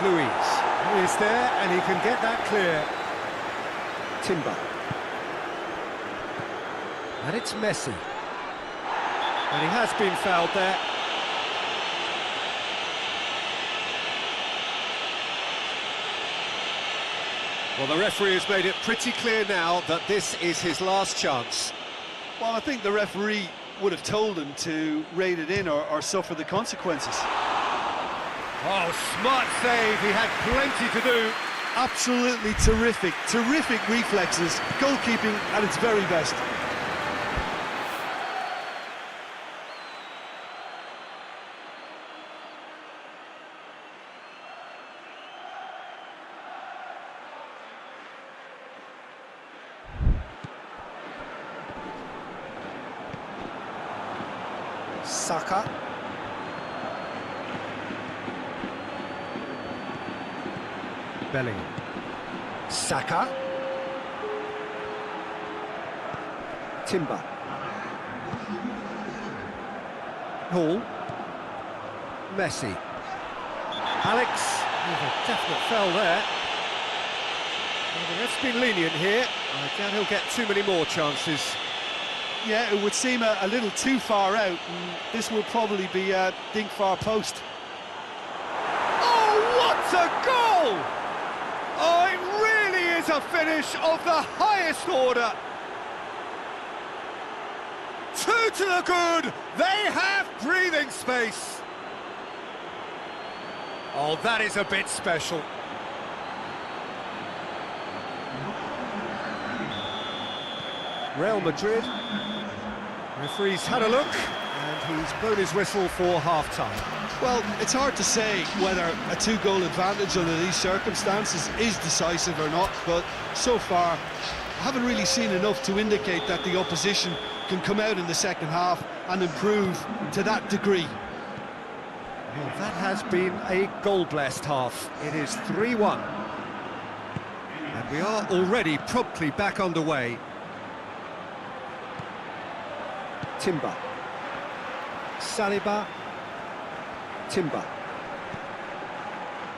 Luiz, he is there and he can get that clear. Timber. And it's Messi. And he has been fouled there. Well, the referee has made it pretty clear now that this is his last chance. Well, I think the referee would have told him to rein it in or suffer the consequences. Oh, smart save, he had plenty to do. Absolutely terrific reflexes, goalkeeping at its very best. Saka. Bellingham. Saka. Timber. Hall. Messi. Alex. There's a definite foul there. Well, the ref's been lenient here. I doubt he'll get too many more chances. Yeah, it would seem a little too far out, and this will probably be a dink far post. Oh, what a goal! Oh, it really is a finish of the highest order. 2 to the good, they have breathing space. Oh, that is a bit special. Real Madrid. Referee's had a look, and he's blown his whistle for half-time. Well, it's hard to say whether a 2-goal advantage under these circumstances is decisive or not, but so far I haven't really seen enough to indicate that the opposition can come out in the second half and improve to that degree. Well, that has been a goal-blessed half. It is 3-1. And we are already promptly back underway. Timber. Saliba. Timber.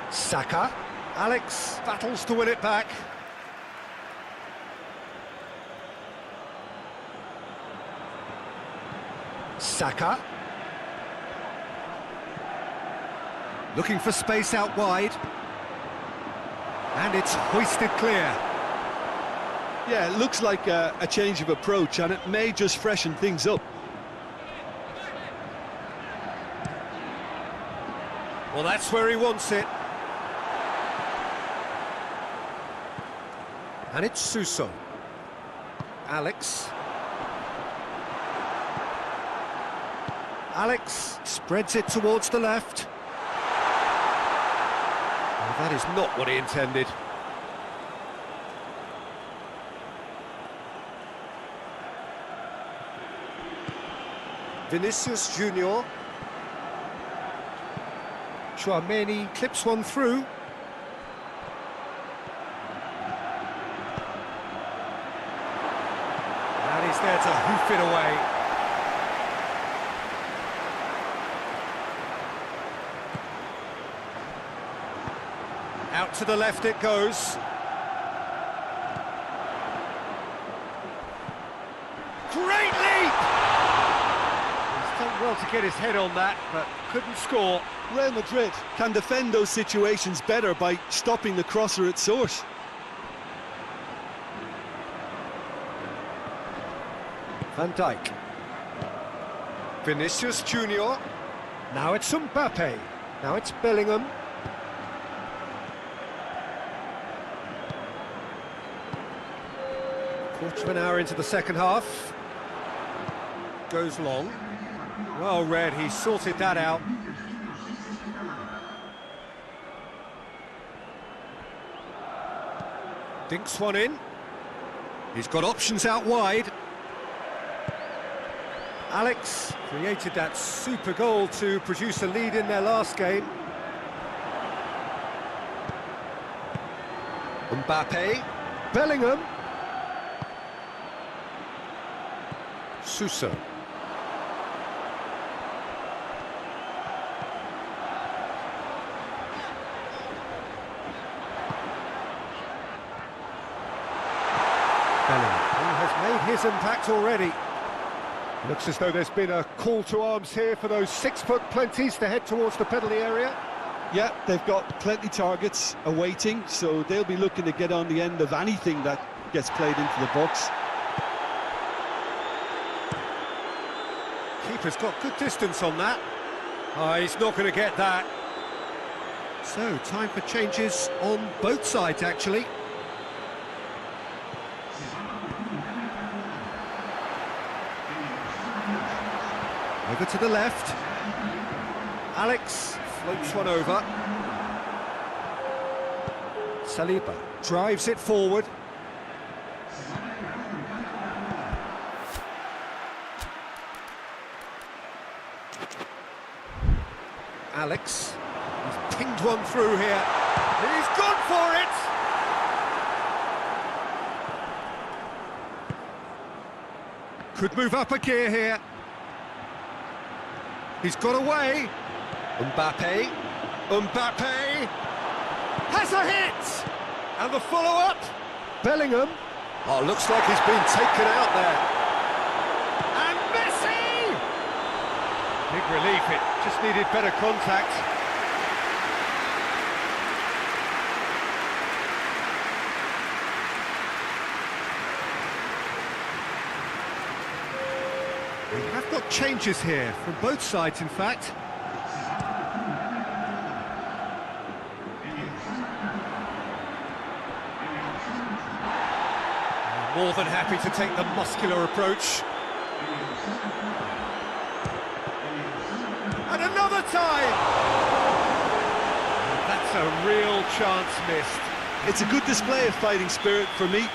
Saka. Alex battles to win it back. Saka. Looking for space out wide. And it's hoisted clear. Yeah, it looks like a change of approach, and it may just freshen things up. Well, that's where he wants it. And it's Suso. Alex. Alex spreads it towards the left. Well, that is not what he intended. Vinicius Junior. Tchouaméni clips one through. And he's there to hoof it away. Out to the left it goes. Great leap! He's done well to get his head on that, but couldn't score. Real Madrid can defend those situations better by stopping the crosser at source. Van Dijk. Vinicius Junior. Now it's Mbappe. Now it's Bellingham. Quarter of an hour into the second half. Goes long. Well read, he sorted that out. Dinks one in. He's got options out wide. Alex created that super goal to produce a lead in their last game. Mbappe. Bellingham. Suso. Bellingham, who has made his impact already. Looks as though there's been a call to arms here for those 6-foot plenties to head towards the penalty area. Yeah, they've got plenty targets awaiting, so they'll be looking to get on the end of anything that gets played into the box. Keeper's got good distance on that. Oh, he's not going to get that. So, time for changes on both sides, actually. Over to the left. Alex floats one over. Saliba drives it forward. Alex, he's pinged one through here. He's gone for it! Could move up a gear here. He's got away. Mbappe. Mbappe has a hit! And the follow-up. Bellingham. Oh, looks like he's been taken out there. And Messi! Big relief, it just needed better contact. We have got changes here, from both sides in fact. More than happy to take the muscular approach. And another time! That's a real chance missed. It's a good display of fighting spirit for me.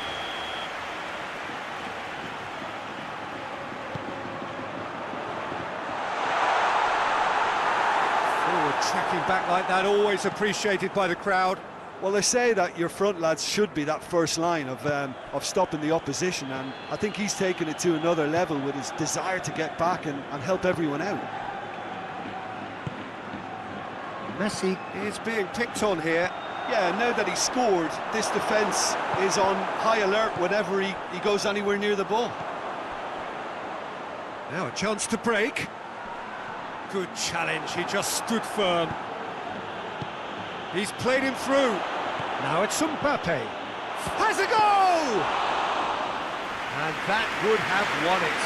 Tracking back like that, always appreciated by the crowd. Well, they say that your front lads should be that first line of stopping the opposition, and I think he's taken it to another level with his desire to get back and help everyone out. Messi is being picked on here. Yeah, now that he's scored, this defence is on high alert whenever he goes anywhere near the ball. Now a chance to break. Good challenge, he just stood firm. He's played him through. Now it's Mbappe. Has a goal! And that would have won it.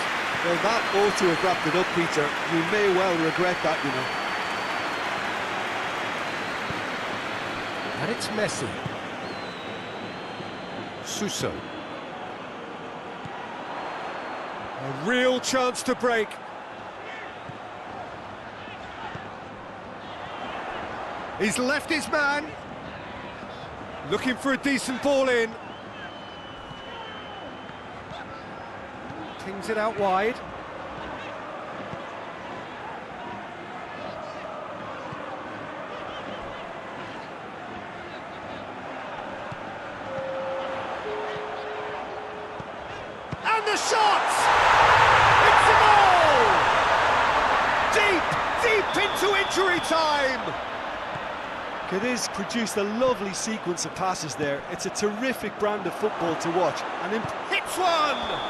Well, that ought to have wrapped it up, Peter. You may well regret that, you know. And it's Messi. Suso. A real chance to break. He's left his man. Looking for a decent ball in. Pings it out wide. And the shot! It's a goal! Deep into injury time! Cadiz produced a lovely sequence of passes there. It's a terrific brand of football to watch. And hits one!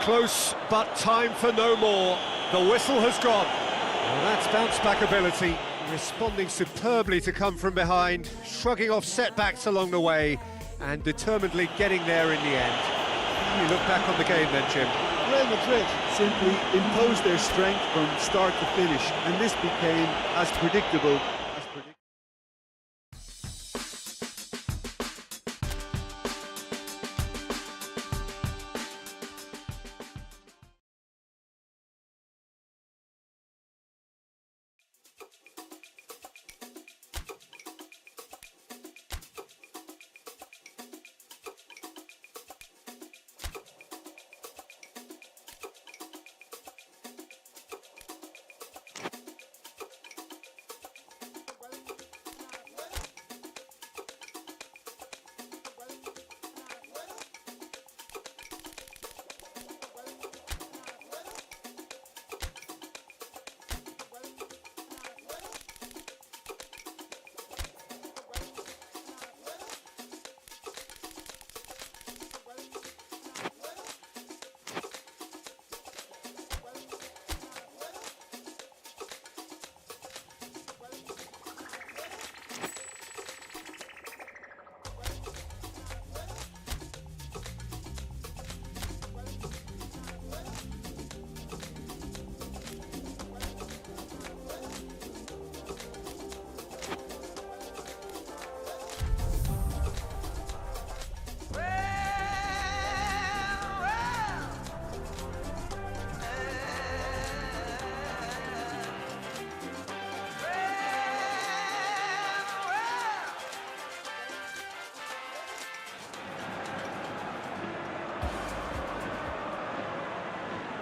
Close, but time for no more. The whistle has gone. Well, that's bounce-back ability, responding superbly to come from behind, shrugging off setbacks along the way, and determinedly getting there in the end. How do you look back on the game then, Jim? Real Madrid simply imposed their strength from start to finish, and this became as predictable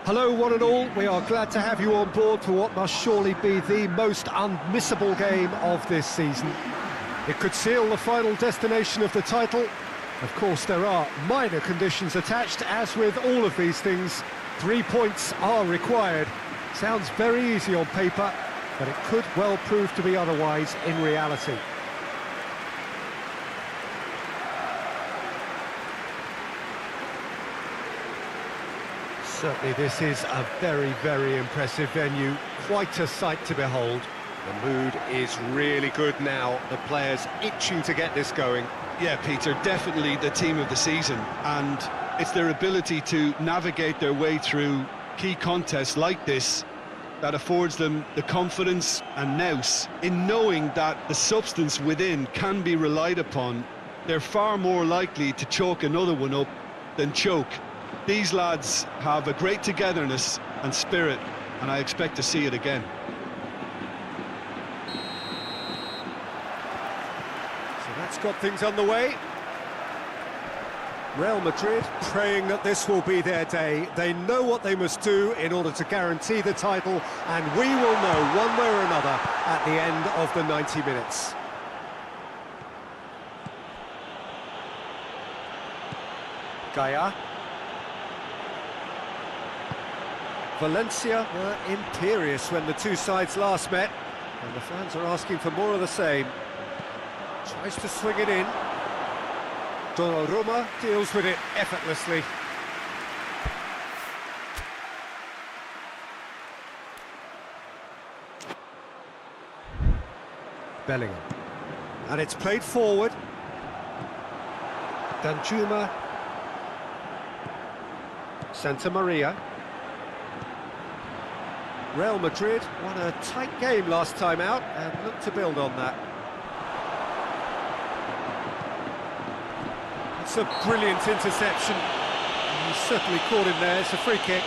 Hello one and all, we are glad to have you on board for what must surely be the most unmissable game of this season. It could seal the final destination of the title. Of course there are minor conditions attached, as with all of these things. 3 points are required. Sounds very easy on paper, but it could well prove to be otherwise in reality. Certainly this is a very, very impressive venue, quite a sight to behold. The mood is really good now, the players itching to get this going. Yeah, Peter, definitely the team of the season, and it's their ability to navigate their way through key contests like this that affords them the confidence and nous in knowing that the substance within can be relied upon. They're far more likely to chalk another one up than choke. These lads have a great togetherness and spirit, and I expect to see it again. So that's got things underway. Real Madrid praying that this will be their day. They know what they must do in order to guarantee the title, and we will know one way or another at the end of the 90 minutes. Gaia. Valencia were imperious when the two sides last met, and the fans are asking for more of the same. Tries to swing it in. Donnarumma deals with it effortlessly. Bellingham. And it's played forward. Danjuma. Santa Maria. Real Madrid won a tight game last time out and look to build on that. It's a brilliant interception. He's certainly caught him there. It's a free kick.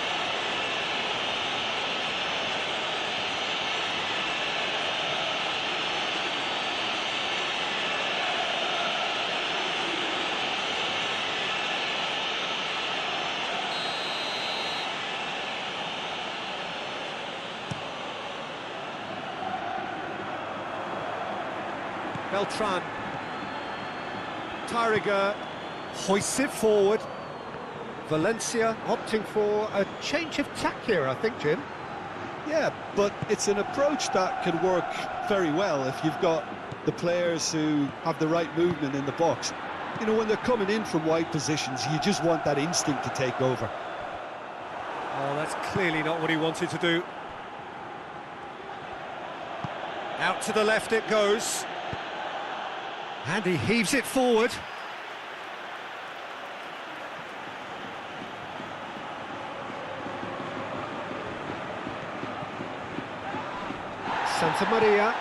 Beltran. Tariga hoists it forward. Valencia opting for a change of tack here, I think, Jim. Yeah, but it's an approach that can work very well if you've got the players who have the right movement in the box. You know, when they're coming in from wide positions, you just want that instinct to take over. Oh, that's clearly not what he wanted to do. Out to the left it goes. And he heaves it forward. Santa Maria.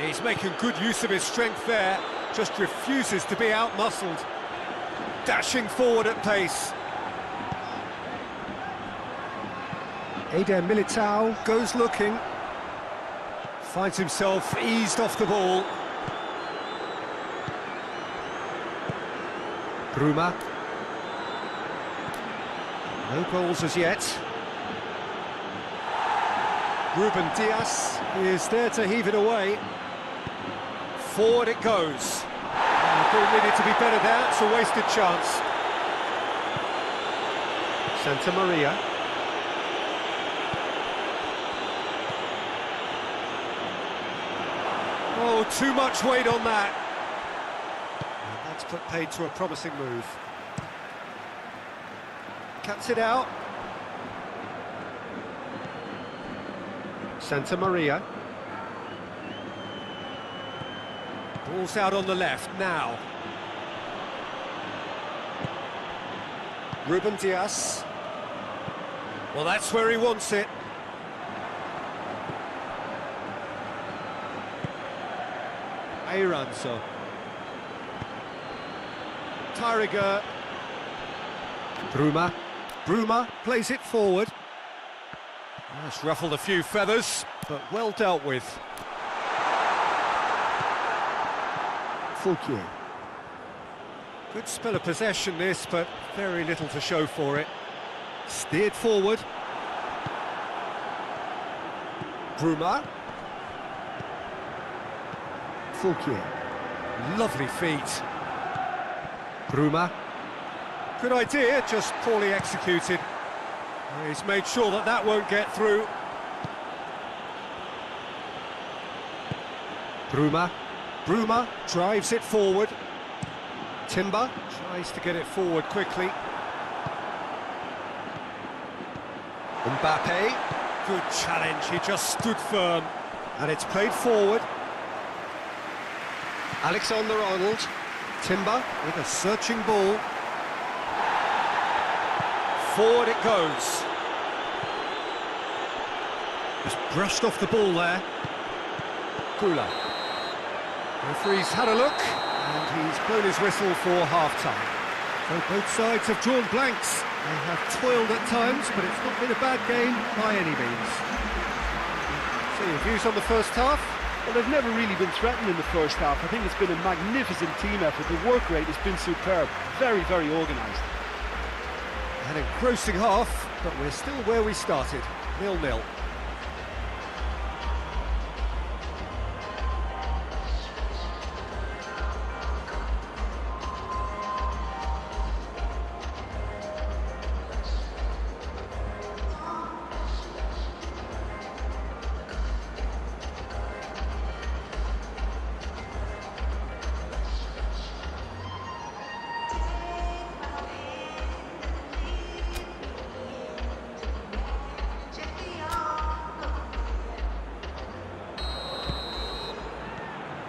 He's making good use of his strength there, just refuses to be outmuscled. Dashing forward at pace. Eder Militao goes looking. Finds himself eased off the ball. Bruma. No goals as yet. Ruben Dias is there to heave it away. Forward it goes. The ball needed to be better there, it's a wasted chance. Santa Maria. Oh, too much weight on that. And that's put paid to a promising move. Cuts it out. Santa Maria. Ball's out on the left now. Ruben Dias. Well, that's where he wants it. Ayranso. Tariga. Bruma. Bruma plays it forward. That's ruffled a few feathers, but well dealt with. Fouquier. Good spell of possession this, but very little to show for it. Steered forward. Bruma. Fulquier. Lovely feet. Bruma. Good idea, just poorly executed. He's made sure that that won't get through. Bruma. Bruma drives it forward. Timber tries to get it forward quickly. Mbappe. Good challenge, he just stood firm. And it's played forward. Alexander-Arnold. Timber with a searching ball. Forward it goes. Just brushed off the ball there. Kula. Referee's had a look, and he's blown his whistle for half-time. So both sides have drawn blanks. They have toiled at times, but it's not been a bad game by any means. So your views on the first half? Well, they've never really been threatened in the first half. I think it's been a magnificent team effort. The work rate has been superb. Very, very organised. An engrossing half, but we're still where we started, 0-0.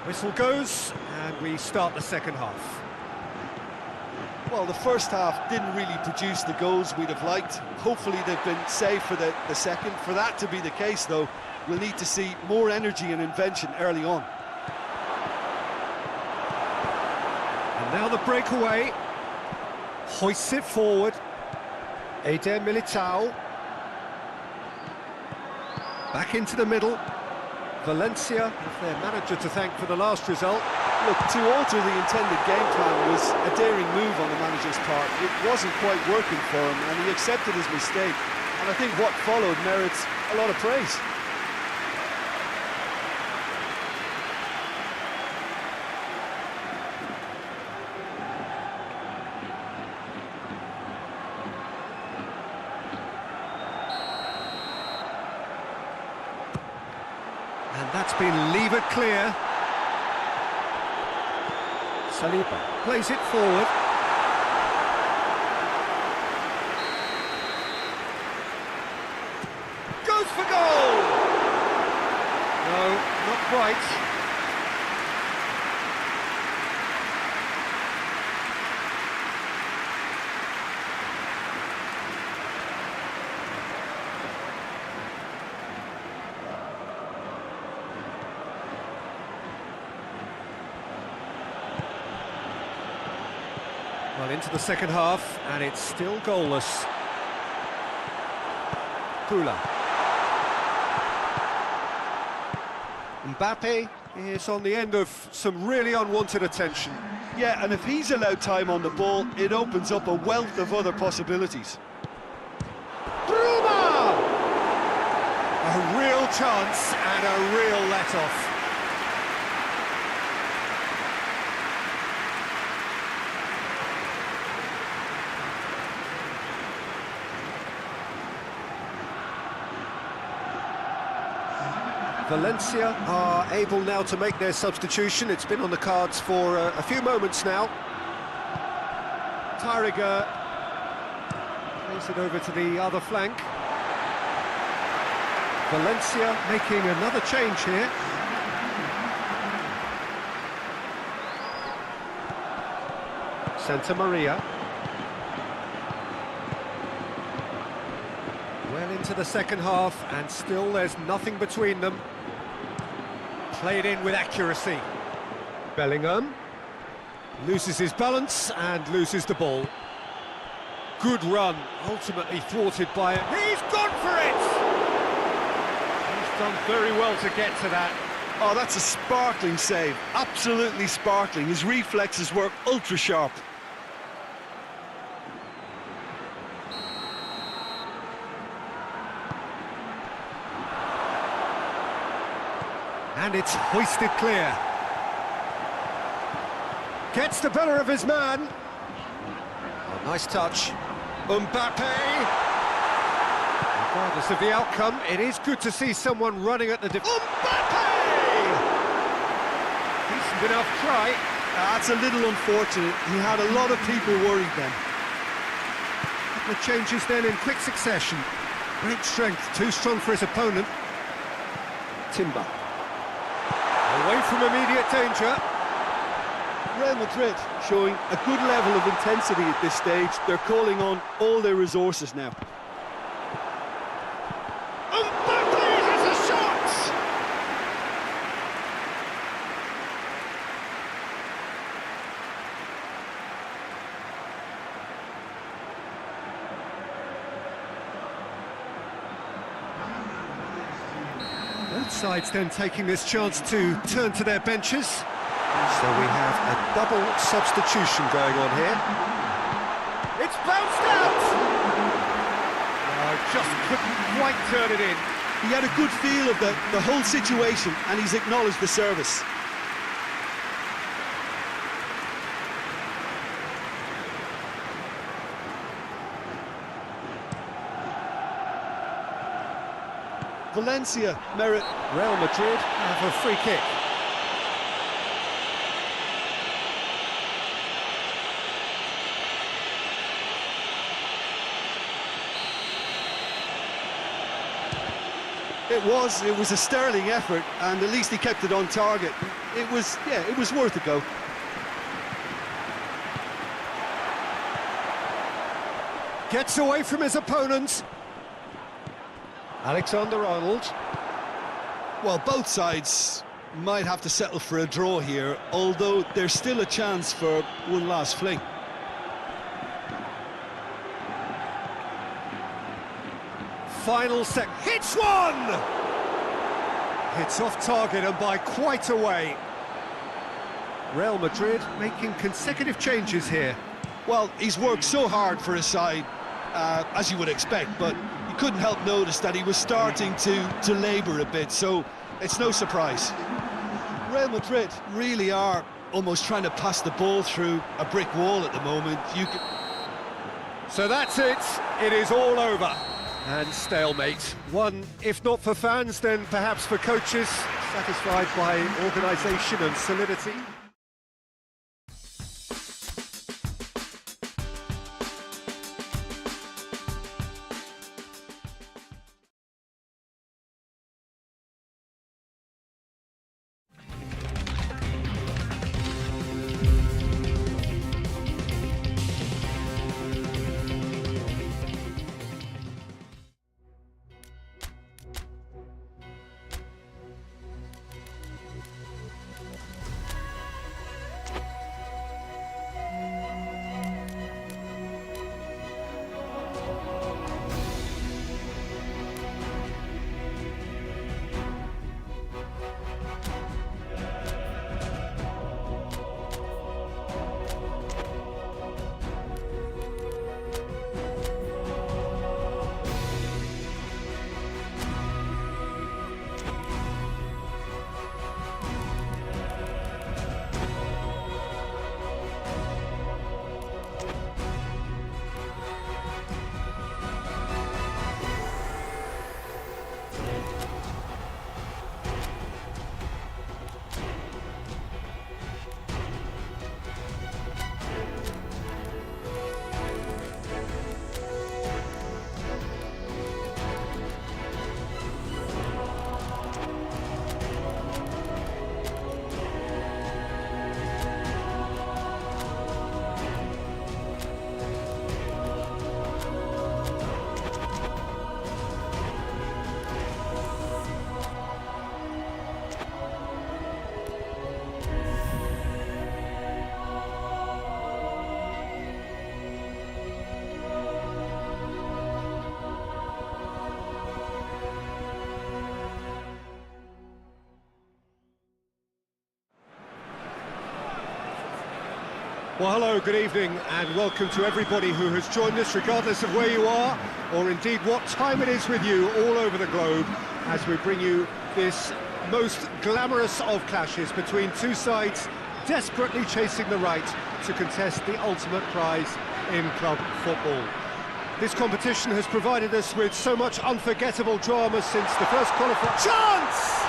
Whistle goes, and we start the second half. Well, the first half didn't really produce the goals we'd have liked. Hopefully they've been saved for the second. For that to be the case, though, we'll need to see more energy and invention early on. And now the breakaway. Hoists it forward. Eder Militao. Back into the middle. Valencia have their manager to thank for the last result. Look, to alter the intended game plan was a daring move on the manager's part. It wasn't quite working for him, and he accepted his mistake. And I think what followed merits a lot of praise. And that's been levered clear. Saliba plays it forward. Goes for goal! No, not quite. Well, into the second half, and it's still goalless. Kula. Mbappe is on the end of some really unwanted attention. Yeah, and if he's allowed time on the ball, it opens up a wealth of other possibilities. Bruma! A real chance and a real let-off. Valencia are able now to make their substitution. It's been on the cards for a few moments now. Tarega plays it over to the other flank. Valencia making another change here. Santa Maria. Well into the second half, and still there's nothing between them. Played in with accuracy. Bellingham loses his balance and loses the ball. Good run, ultimately thwarted by it. He's gone for it! He's done very well to get to that. Oh, that's a sparkling save. Absolutely sparkling. His reflexes work ultra sharp. And it's hoisted clear. Gets the better of his man. Oh, nice touch. Mbappe! Regardless of the outcome, it is good to see someone running at the Mbappe! Decent enough try. That's a little unfortunate. He had a lot of people worried then. Couple of changes then in quick succession. Great strength, too strong for his opponent. Timber. Away from immediate danger. Real Madrid showing a good level of intensity at this stage. They're calling on all their resources now. Mbappe has a shot! Both sides then taking this chance to turn to their benches. So we have a double substitution going on here. It's bounced out! Oh, just couldn't quite turn it in. He had a good feel of the whole situation, and he's acknowledged the service. Valencia merit. Real Madrid have a free kick. It was a sterling effort, and at least he kept it on target. It was worth a go. Gets away from his opponents. Alexander-Arnold. Well, both sides might have to settle for a draw here, although there's still a chance for one last fling. Final sec. Hits one! Hits off target and by quite a way. Real Madrid making consecutive changes here. Well, he's worked so hard for his side, as you would expect, but you couldn't help notice that he was starting to labour a bit, so it's no surprise. Real Madrid really are almost trying to pass the ball through a brick wall at the moment. So that's it. It is all over. And stalemate. One, if not for fans, then perhaps for coaches, satisfied by organisation and solidity. Well, hello, good evening, and welcome to everybody who has joined us, regardless of where you are, or indeed what time it is with you all over the globe, as we bring you this most glamorous of clashes between two sides desperately chasing the right to contest the ultimate prize in club football. This competition has provided us with so much unforgettable drama since the first qualifier. Chance!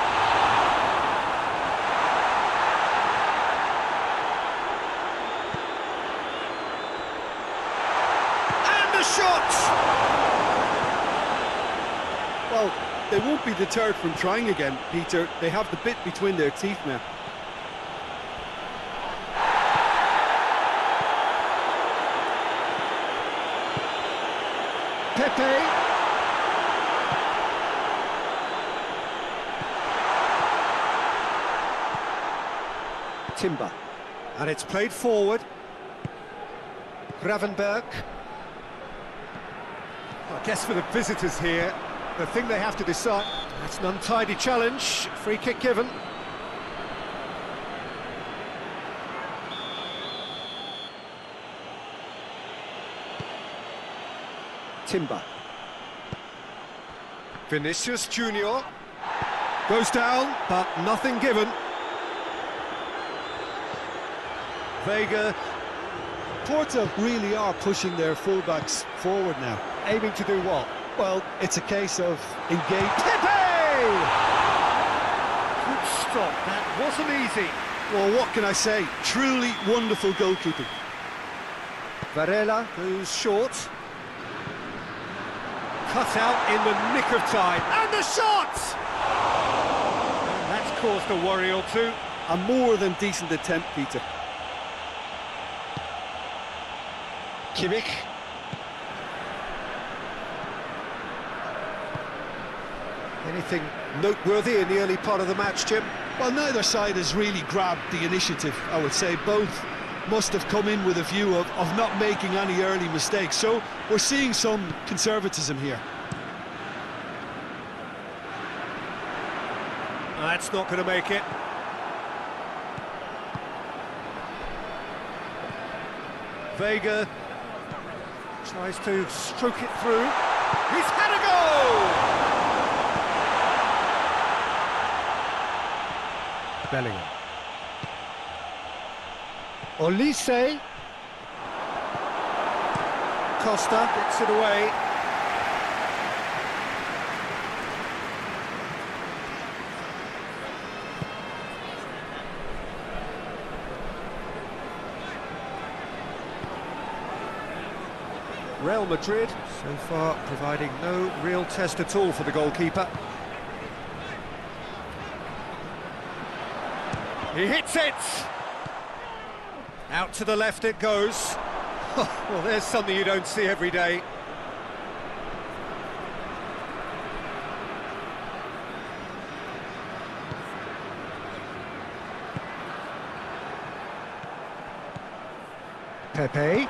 And the shot! Well, they won't be deterred from trying again, Peter. They have the bit between their teeth now. Pepe. Timber. And it's played forward. Gravenberg. I guess for the visitors here, the thing they have to decide... That's an untidy challenge. Free kick given. Timber. Vinicius Junior goes down, but nothing given. Vega. Porto really are pushing their fullbacks forward now. Aiming to do what? Well, it's a case of engage. Pepe! Good stop, that wasn't easy. Well, what can I say? Truly wonderful goalkeeping. Varela goes short. Cut out in the nick of time. And the shot! And that's caused a worry or two. A more than decent attempt, Peter. Kimmich. Anything noteworthy in the early part of the match, Jim? Well, neither side has really grabbed the initiative, I would say. Both must have come in with a view of not making any early mistakes. So we're seeing some conservatism here. That's not going to make it. Vega tries to stroke it through. He's had a go! Bellingham. Olise. Costa gets it away. Real Madrid, so far, providing no real test at all for the goalkeeper. He hits it! Out to the left it goes. Well, there's something you don't see every day. Pepe.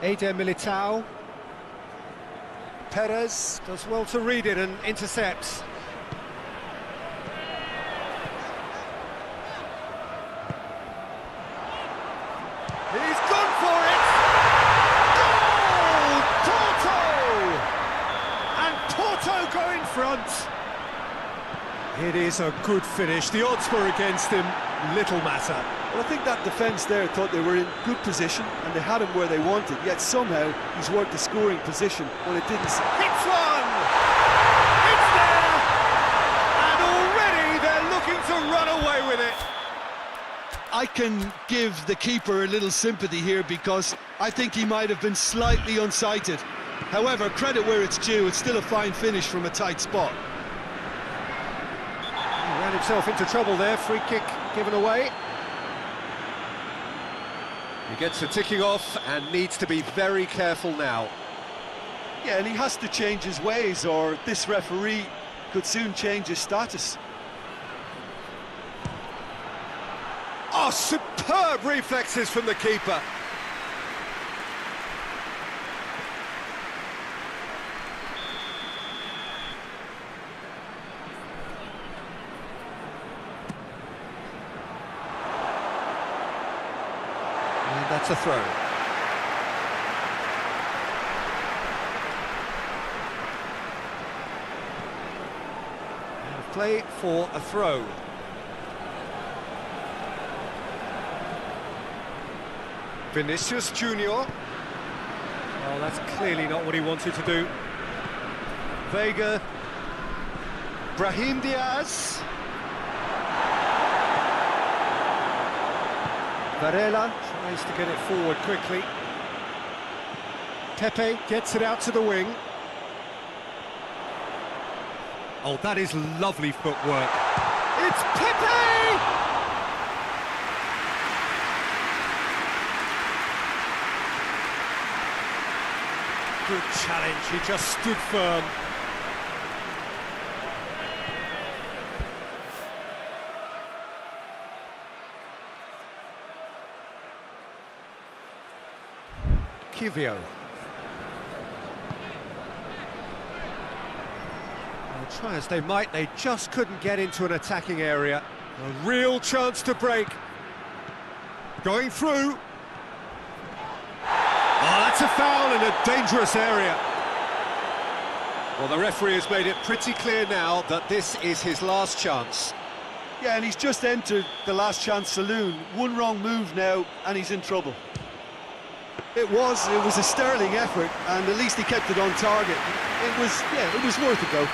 Eder Militao. Perez does well to read it and intercepts. He's gone for it! Goal! Porto! And Porto go in front. It is a good finish. The odds were against him. Little matter. Well, I think that defence there thought they were in good position and they had him where they wanted, yet somehow he's worked the scoring position when it didn't. Hits one! It's there! And already they're looking to run away with it. I can give the keeper a little sympathy here because I think he might have been slightly unsighted. However, credit where it's due, it's still a fine finish from a tight spot. He ran himself into trouble there, free kick given away. He gets a ticking off and needs to be very careful now. Yeah, and he has to change his ways or this referee could soon change his status. Oh, superb reflexes from the keeper. And that's a throw. play for a throw. Vinicius Junior. Oh, that's clearly not what he wanted to do. Vega. Brahim Diaz. Varela tries to get it forward quickly. Pepe gets it out to the wing. Oh, that is lovely footwork. It's Pepe! Good challenge, he just stood firm. Kivio. Well, try as they might, they just couldn't get into an attacking area. A real chance to break. Going through. Oh, that's a foul in a dangerous area. Well, the referee has made it pretty clear now that this is his last chance. Yeah, and he's just entered the last chance saloon. One wrong move now, and he's in trouble. It was a sterling effort, and at least he kept it on target. It was worth a go.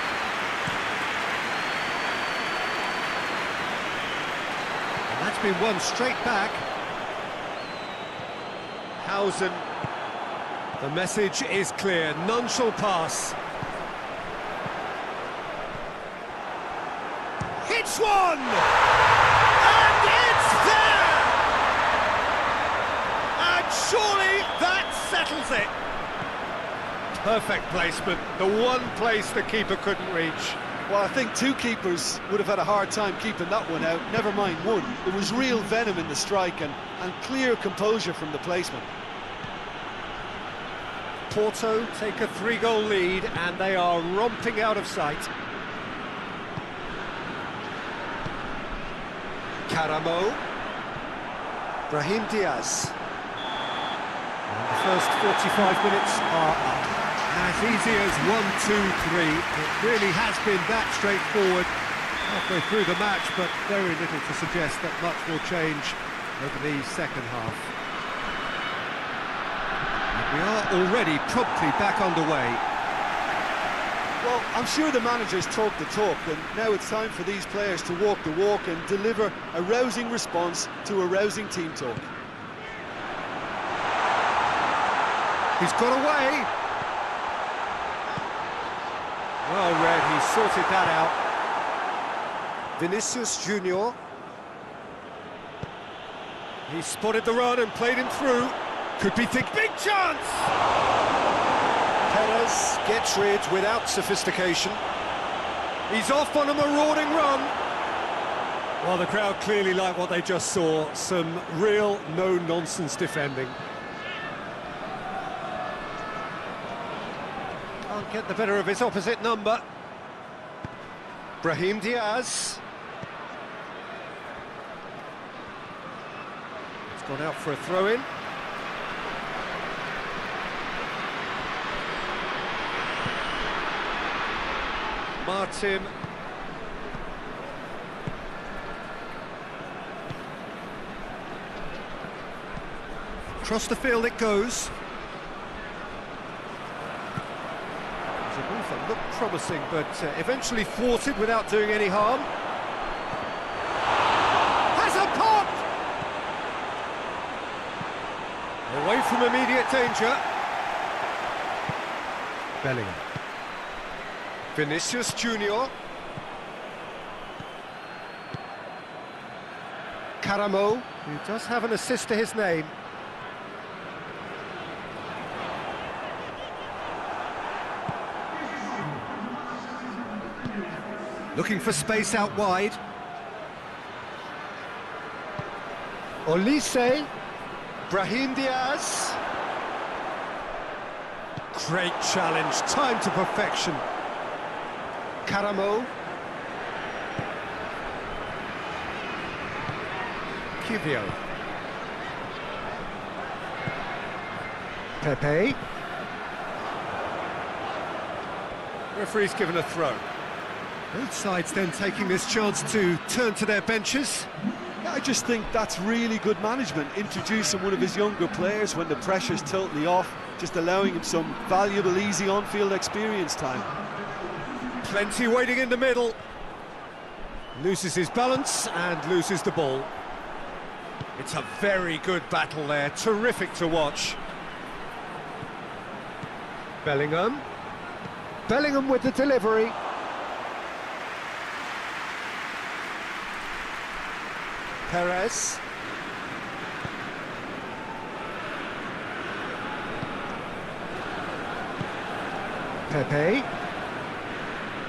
And that's been won straight back. Hausen. The message is clear, none shall pass. Hits one! And it's there! And surely that settles it. Perfect placement, the one place the keeper couldn't reach. Well, I think two keepers would have had a hard time keeping that one out, never mind one. There was real venom in the strike and clear composure from the placement. Porto take a 3-goal lead and they are romping out of sight. Caramo. Brahim Diaz. And the first 45 minutes are up. As easy as 1, 2, 3. It really has been that straightforward halfway through the match, but very little to suggest that much will change over the second half. We are already promptly back underway. Well, I'm sure the manager's talked the talk, and now it's time for these players to walk the walk and deliver a rousing response to a rousing team talk. He's got away. Well read, he sorted that out. Vinicius Junior. He spotted the run and played him through. Could be big chance! Perez gets rid without sophistication. He's off on a marauding run. Well, the crowd clearly like what they just saw. Some real no-nonsense defending. Can't get the better of his opposite number. Brahim Diaz. It's gone out for a throw-in. Martin. Across the field it goes. It was a move that looked promising, but eventually thwarted without doing any harm. Has a pop! Away from immediate danger. Bellingham. Vinicius Junior. Caramo, who does have an assist to his name. Looking for space out wide. Olise. Brahim Diaz. Great challenge, timed to perfection. Caramo. Kivio. Pepe. Referee's given a throw. Both sides then taking this chance to turn to their benches. I just think that's really good management, introducing one of his younger players when the pressure's totally off, just allowing him some valuable, easy on-field experience time. Plenty waiting in the middle. Loses his balance and loses the ball. It's a very good battle there, terrific to watch. Bellingham. Bellingham with the delivery. Perez. Pepe.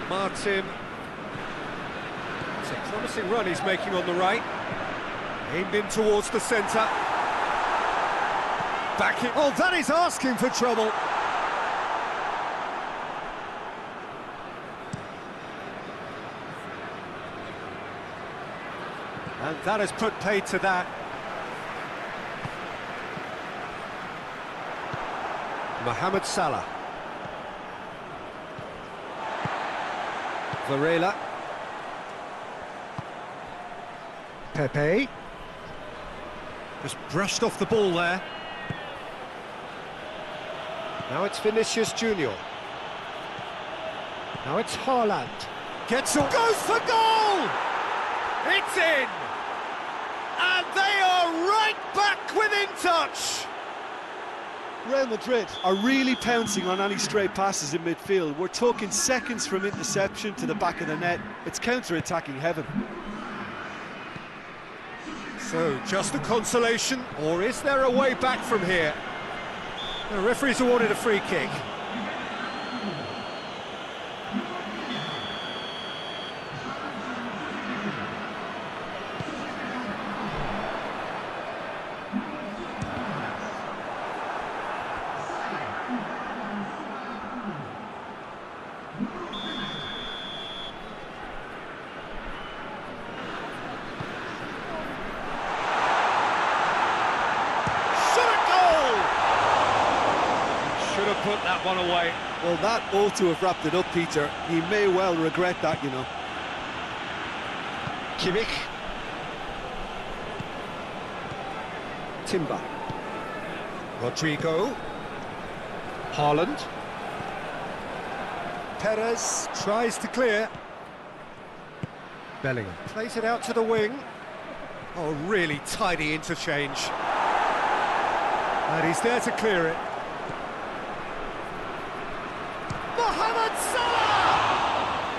Martin. It's a promising run he's making on the right. Aimed in towards the centre. Back in. Oh, that is asking for trouble. And that has put paid to that. Mohamed Salah. Varela. Pepe. Just brushed off the ball there. Now it's Vinicius Junior. Now it's Haaland. Gets up. Goes for goal! It's in! And they are right back within touch! Real Madrid are really pouncing on any stray passes in midfield. We're talking seconds from interception to the back of the net. It's counter-attacking heaven. So, just a consolation, or is there a way back from here? The referee's awarded a free kick. Put that one away. Well, that ought to have wrapped it up, Peter. He may well regret that, you know. Kimmich. Timber. Rodrigo. Haaland. Perez tries to clear. Bellingham plays it out to the wing. Oh, really tidy interchange. And he's there to clear it. Mohamed Salah!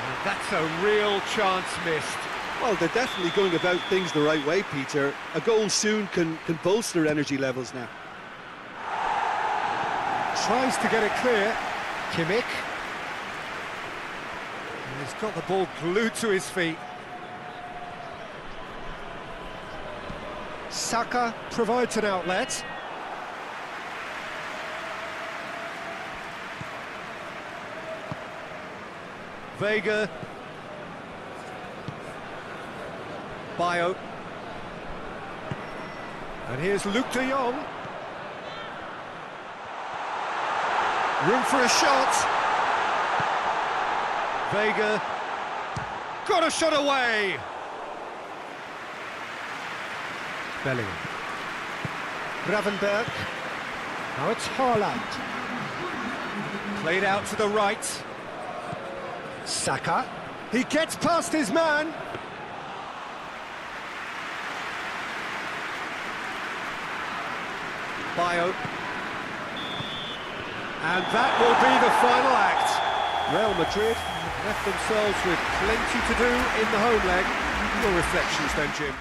And that's a real chance missed. Well, they're definitely going about things the right way, Peter. A goal soon can bolster energy levels now. Tries to get it clear. Kimmich. And he's got the ball glued to his feet. Saka provides an outlet. Vega. Bio. And here's Luke de Jong. Room for a shot. Vega. Got a shot away. Bellingham. Gravenberg. Now it's Haaland. Played out to the right. Saka. He gets past his man. Bio. And that will be the final act. Real Madrid have left themselves with plenty to do in the home leg. Your reflections then, Jim?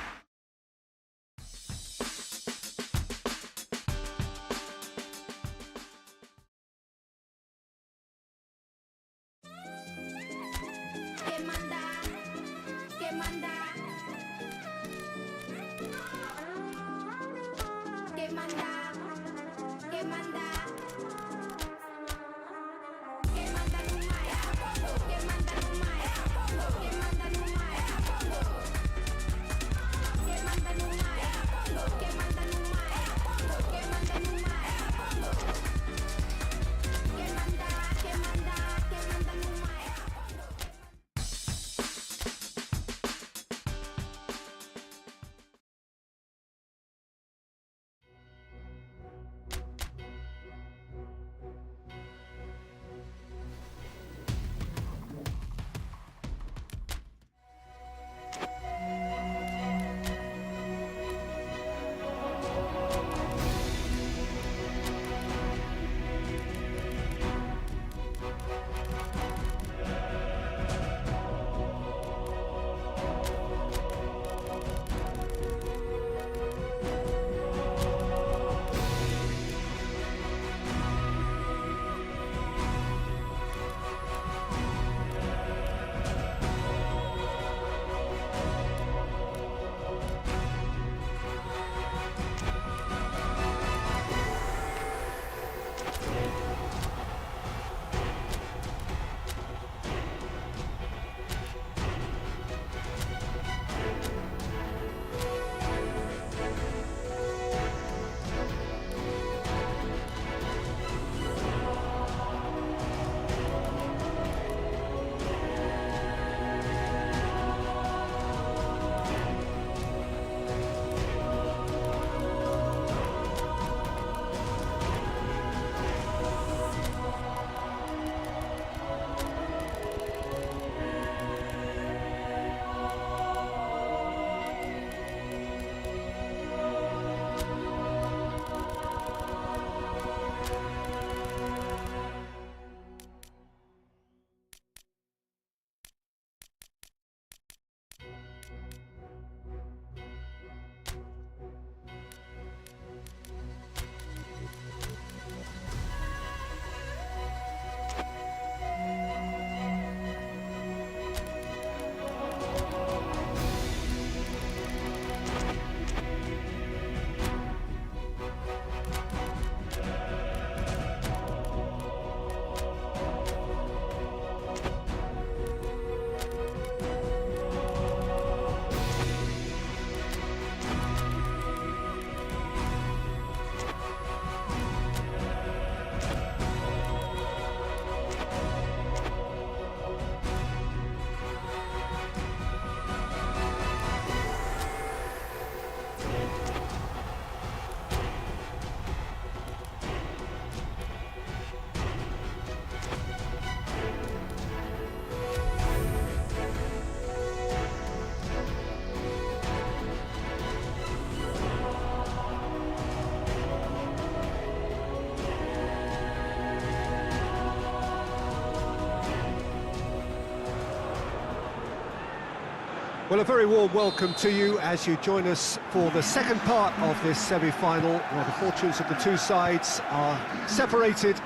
Well, a very warm welcome to you as you join us for the second part of this semi-final, where the fortunes of the two sides are separated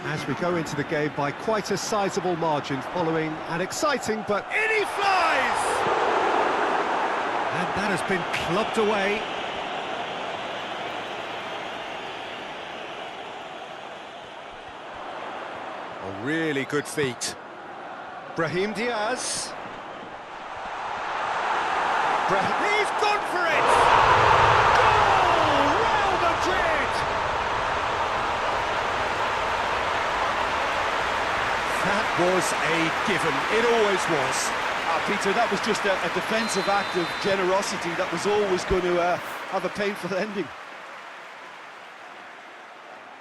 as we go into the game by quite a sizable margin following an exciting but... In he flies! And that has been clubbed away. A really good feat. Brahim Diaz. He's gone for it! Goal! Real Madrid! That was a given. It always was. Peter, that was just a defensive act of generosity that was always going to have a painful ending.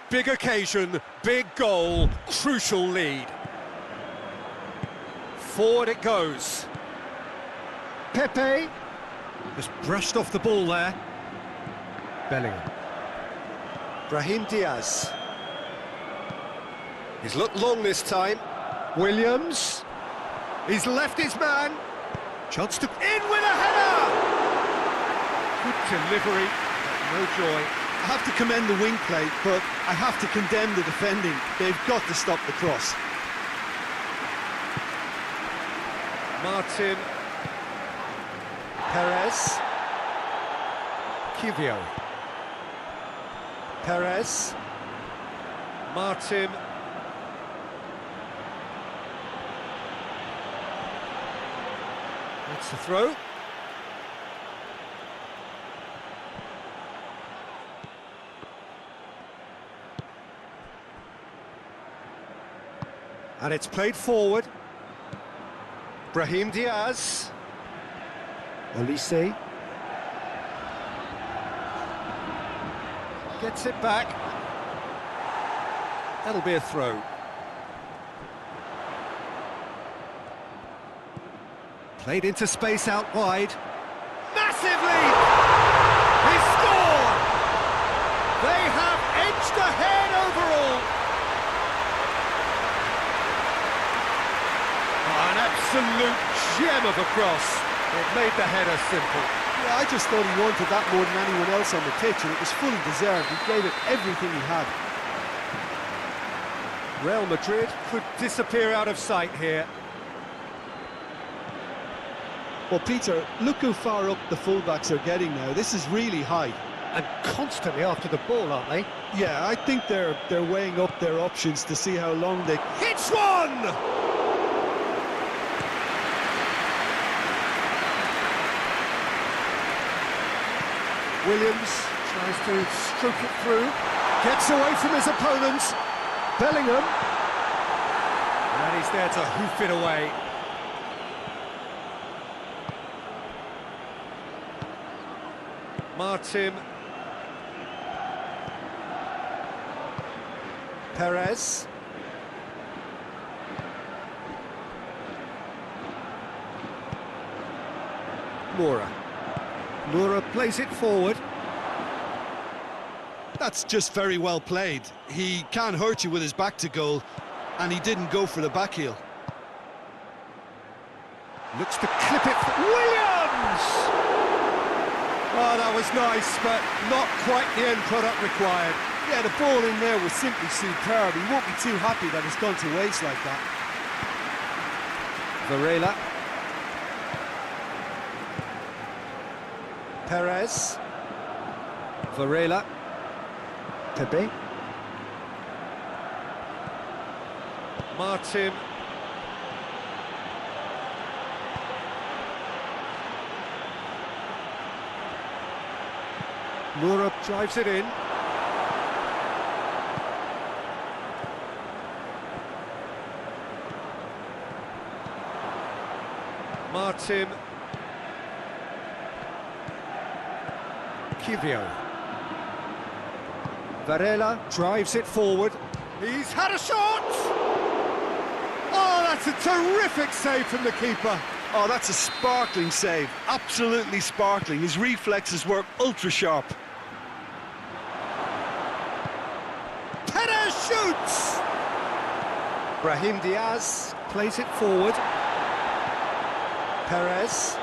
Big occasion, big goal, crucial lead. Forward it goes. Pepe just brushed off the ball there. Bellingham. Brahim Diaz. He's looked long this time. Williams. He's left his man. Chance to... In with a header! Good delivery, but no joy. I have to commend the wing play, but I have to condemn the defending. They've got to stop the cross. Martin. Perez. Kivio. Perez. Martin. That's the throw. And it's played forward. Brahim Diaz. Olise. Gets it back. That'll be a throw. Played into space out wide. Massive lead! He scored! They have edged ahead overall. An absolute gem of a cross. It made the header simple. Yeah, I just thought he wanted that more than anyone else on the pitch, and it was fully deserved. He gave it everything he had. Real Madrid could disappear out of sight here. Well, Peter, look how far up the fullbacks are getting now. This is really high. And constantly after the ball, aren't they? Yeah, I think they're weighing up their options to see how long they... Hits one! Williams tries to stroke it through, gets away from his opponents. Bellingham. And he's there to hoof it away. Martin. Perez. Moura. Moura plays it forward. That's just very well played. He can hurt you with his back to goal, and he didn't go for the back heel. Looks to clip it. Williams! Oh, that was nice, but not quite the end product required. Yeah, the ball in there was simply superb. He won't be too happy that it's gone to waste like that. Varela. Perez. Varela. Pepe. Martin. Moura drives it in. Martin. Kivio. Varela drives it forward. He's had a shot! Oh, that's a terrific save from the keeper. Oh, that's a sparkling save. Absolutely sparkling. His reflexes were ultra sharp. Perez shoots! Brahim Diaz plays it forward. Perez.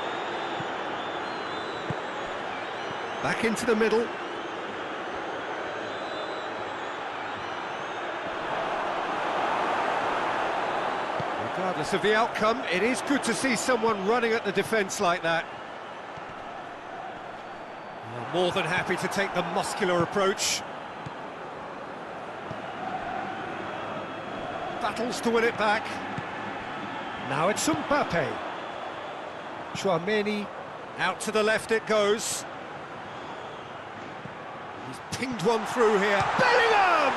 Back into the middle. Regardless of the outcome, it is good to see someone running at the defence like that. More than happy to take the muscular approach. Battles to win it back. Now it's Mbappe. Tchouaméni, out to the left it goes. He's pinged one through here. Bellingham!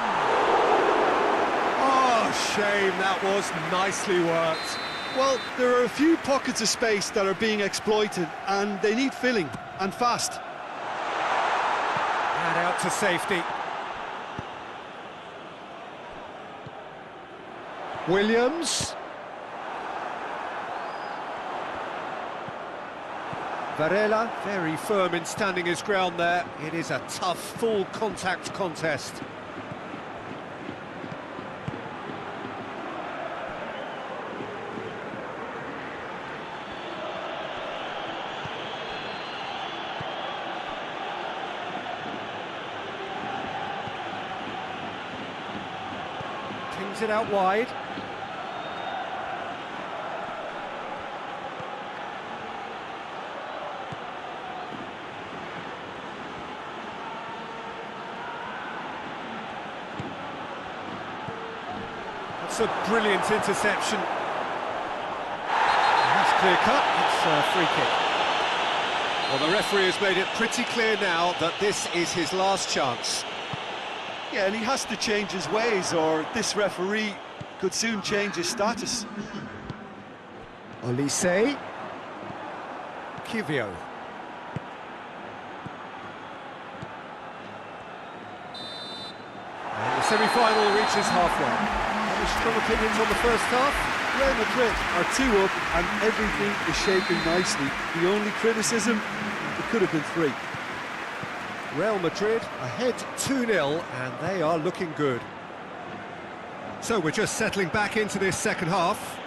Oh, shame, that was nicely worked. Well, there are a few pockets of space that are being exploited, and they need filling, and fast. And out to safety. Williams. Varela, very firm in standing his ground there. It is a tough, full contact contest. Pings it out wide. That's a brilliant interception. That's clear cut, it's a free kick. Well, the referee has made it pretty clear now that this is his last chance. Yeah, and he has to change his ways, or this referee could soon change his status. Olise. Kivio. And the semi-final reaches halfway. Any strong opinions on the first half? Real Madrid are 2 up and everything is shaping nicely. The only criticism, it could have been 3. Real Madrid ahead 2-0 and they are looking good. So we're just settling back into this second half.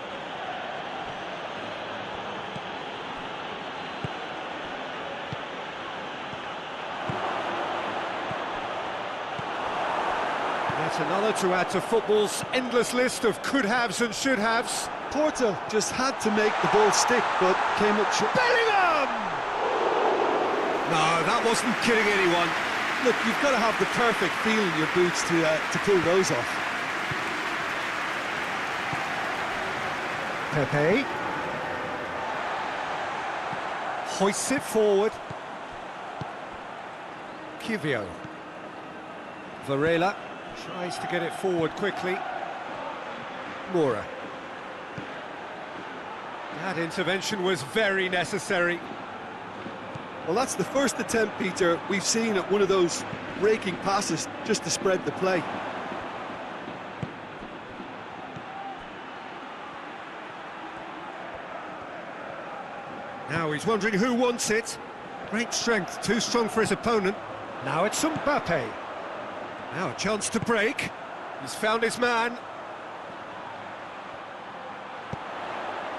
Yet another to add to football's endless list of could-haves and should-haves. Porto just had to make the ball stick, but came up short. Bellingham! No, that wasn't kidding anyone. Look, you've got to have the perfect feel in your boots to pull those off. Pepe. Hoists it forward. Kivio. Varela tries to get it forward quickly. Moura. That intervention was very necessary. Well, that's the first attempt, Peter, we've seen at one of those raking passes just to spread the play. Now he's wondering who wants it. Great strength, too strong for his opponent. Now it's Mbappe. Now a chance to break. He's found his man.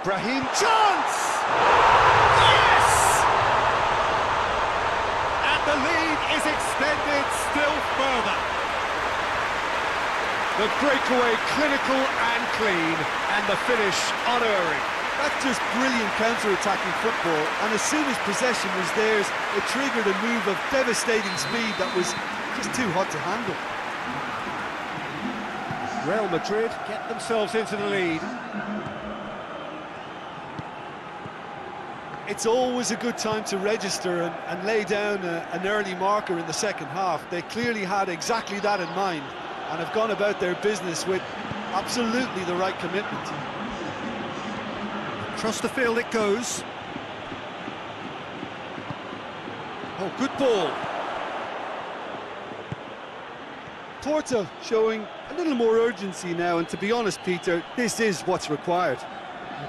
Brahim, chance! Yes! And the lead is extended still further. The breakaway clinical and clean, and the finish unerring. That's just brilliant counter-attacking football, and as soon as possession was theirs, it triggered a move of devastating speed that was just too hot to handle. Real Madrid get themselves into the lead. It's always a good time to register and lay down an early marker in the second half. They clearly had exactly that in mind and have gone about their business with absolutely the right commitment. Across the field it goes. Oh, good ball. Porto showing a little more urgency now, and to be honest, Peter, this is what's required.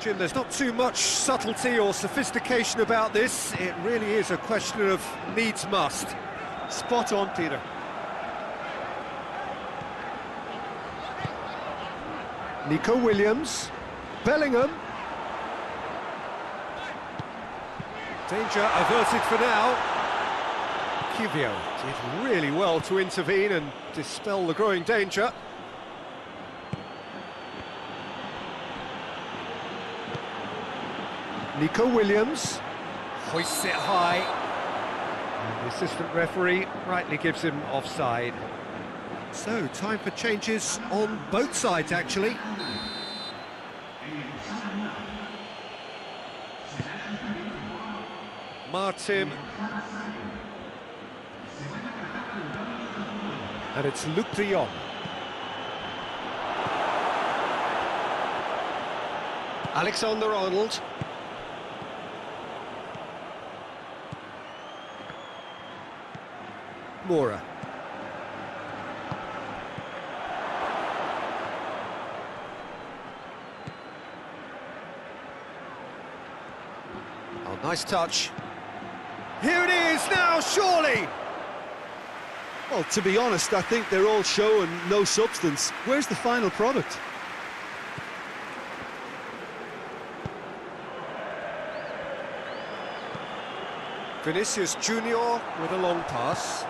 Jim, there's not too much subtlety or sophistication about this. It really is a question of needs must. Spot on, Peter. Nico Williams. Bellingham. Danger averted for now. Kivio did really well to intervene and dispel the growing danger. Nico Williams hoists it high. And the assistant referee rightly gives him offside. So, time for changes on both sides, actually. Martin. And it's Luc de Jong. Alexander-Arnold. Moura. Oh, nice touch. Here it is now, surely! Well, to be honest, I think they're all show and no substance. Where's the final product? Vinicius Junior with a long pass.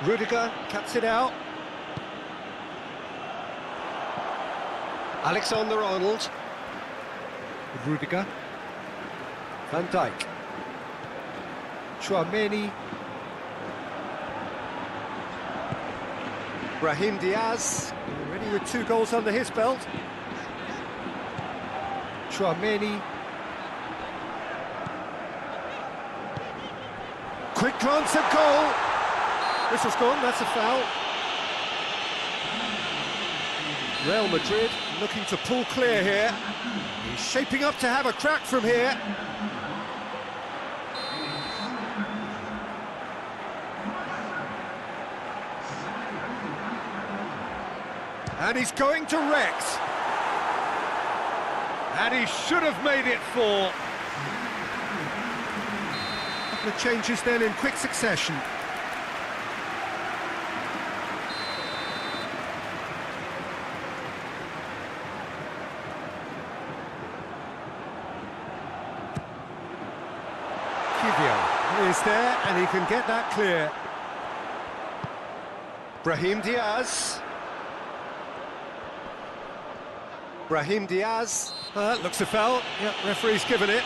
Rudiger cuts it out. Alexander-Arnold. Rudiger. Van Dijk. Tchouaméni. Brahim Diaz, already with 2 goals under his belt. Tchouaméni. Quick glance at goal. This has gone, that's a foul. Real Madrid looking to pull clear here. He's shaping up to have a crack from here. And he's going direct. And he should have made it 4. A couple of changes then in quick succession. Kivio is there, and he can get that clear. Brahim Diaz. Brahim Diaz. Looks a foul. Yep, referee's given it.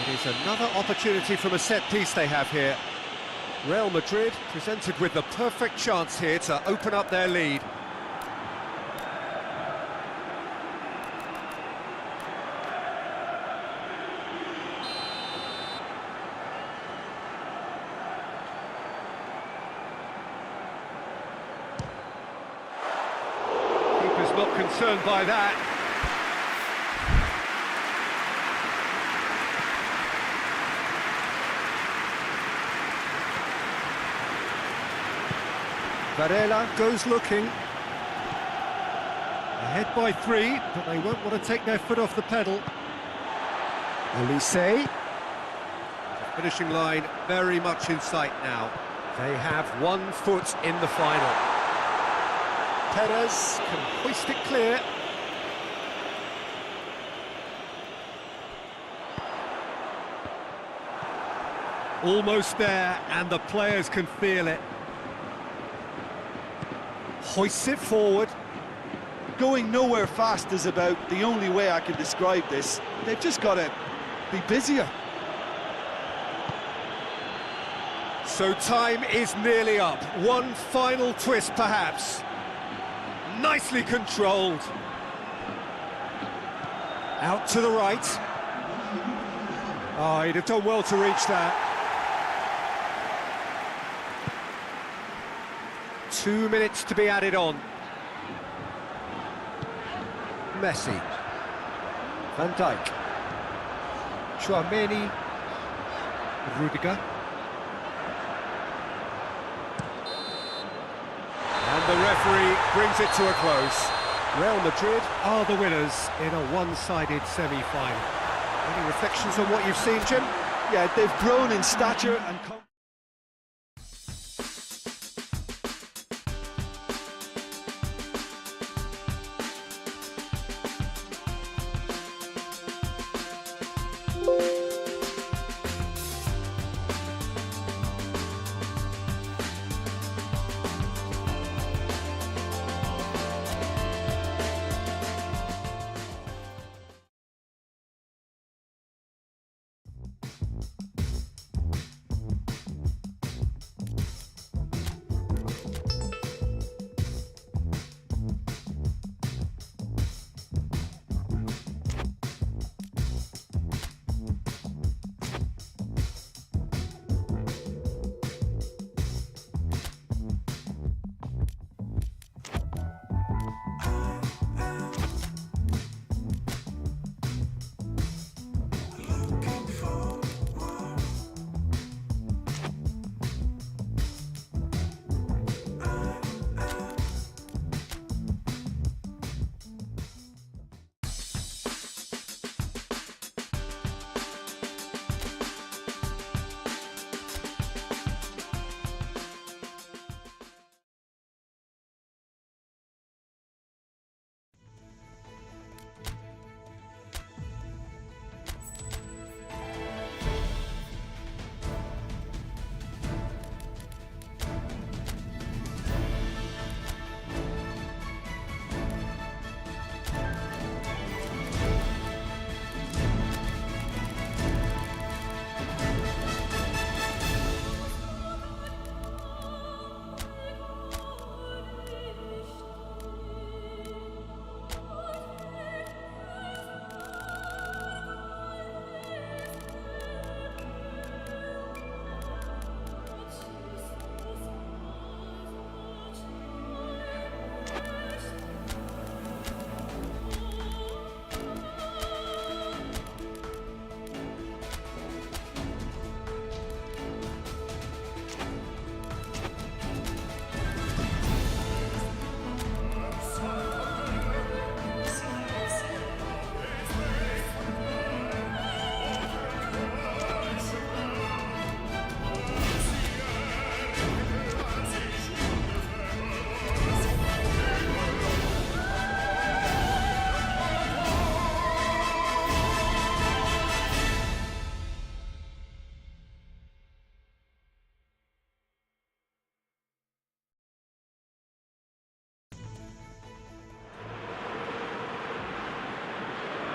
It is another opportunity from a set piece they have here. Real Madrid presented with the perfect chance here to open up their lead. Not concerned by that. Varela goes looking. Ahead by 3, but they won't want to take their foot off the pedal. Olise. The finishing line very much in sight now. They have 1 foot in the final. Perez can hoist it clear. Almost there, and the players can feel it. Hoists it forward. Going nowhere fast is about the only way I can describe this. They've just got to be busier. So time is nearly up. 1 final twist, perhaps. Nicely controlled. Out to the right. Oh, he'd have done well to reach that. 2 minutes to be added on. Messi. Van Dijk. Tchouaméni. Rudiger. And the referee brings it to a close. Real Madrid are the winners in a one-sided semi-final. Any reflections on what you've seen, Jim? Yeah, they've grown in stature and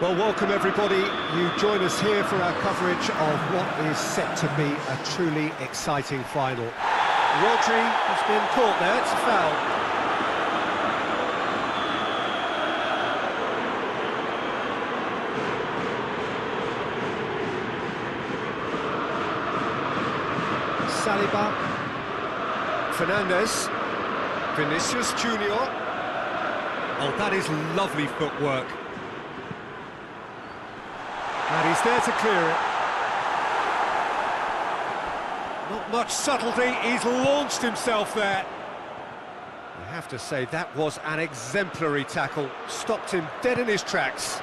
Well, welcome everybody. You join us here for our coverage of what is set to be a truly exciting final. Rodri has been caught there, it's a foul. Saliba, Fernandes, Vinicius Junior. Oh, that is lovely footwork. And he's there to clear it. Not much subtlety, he's launched himself there. You have to say that was an exemplary tackle. Stopped him dead in his tracks.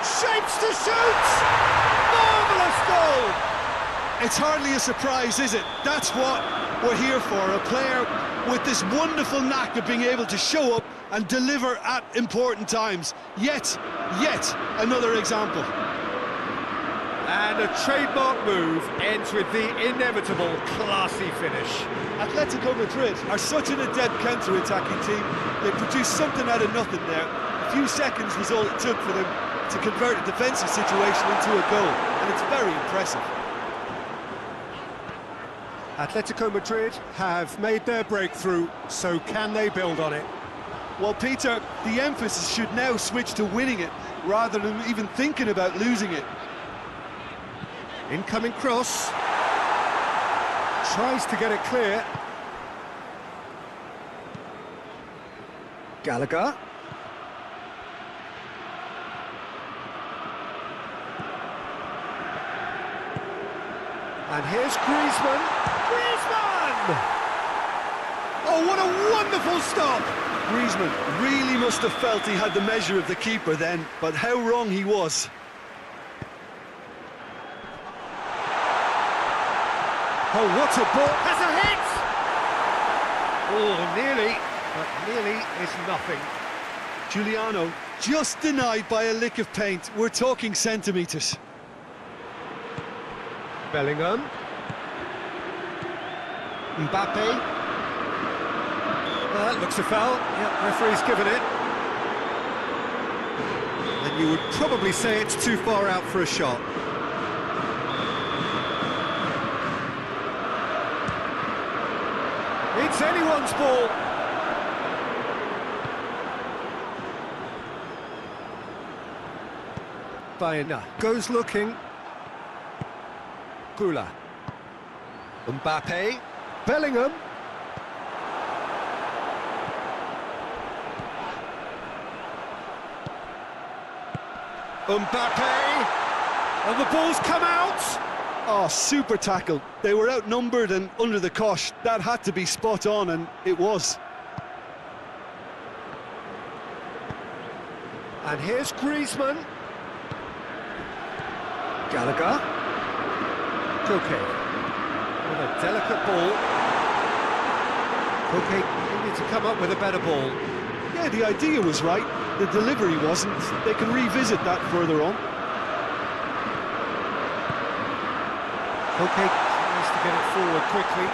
Shapes to shoot! Marvellous goal! It's hardly a surprise, is it? That's what we're here for, a player with this wonderful knack of being able to show up and deliver at important times. Yet another example. And a trademark move ends with the inevitable classy finish. Atletico Madrid are such an adept counter-attacking team. They produced something out of nothing there. A few seconds was all it took for them to convert a defensive situation into a goal, and it's very impressive. Atletico Madrid have made their breakthrough, so can they build on it? Well, Peter, the emphasis should now switch to winning it, rather than even thinking about losing it. Incoming cross. Tries to get it clear. Gallagher. And here's Griezmann. Griezmann! Oh, what a wonderful stop! Griezmann really must have felt he had the measure of the keeper then, but how wrong he was. Oh, what a ball! Has a hit! Oh, nearly, but nearly is nothing. Giuliano just denied by a lick of paint. We're talking centimetres. Bellingham. Mbappe. Well, that looks a foul. Yep, referee's given it. And you would probably say it's too far out for a shot. It's anyone's ball. Baena goes looking. Gula. Mbappe. Bellingham. Mbappe. And the ball's come out. Oh, super tackle. They were outnumbered and under the cosh. That had to be spot on, and it was. And here's Griezmann. Gallagher. Koke. With a delicate ball. Koke needed to come up with a better ball. Yeah, the idea was right. The delivery wasn't. They can revisit that further on. Koke tries to get it forward quickly.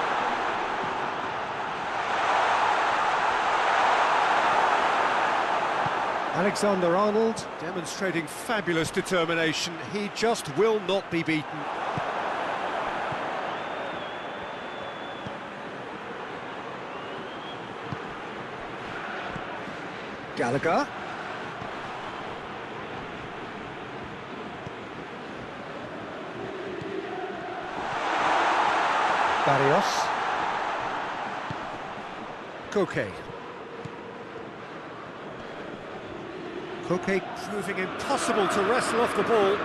Alexander-Arnold demonstrating fabulous determination. He just will not be beaten. Gallagher. Barrios. Koke. Koke proving impossible to wrestle off the ball.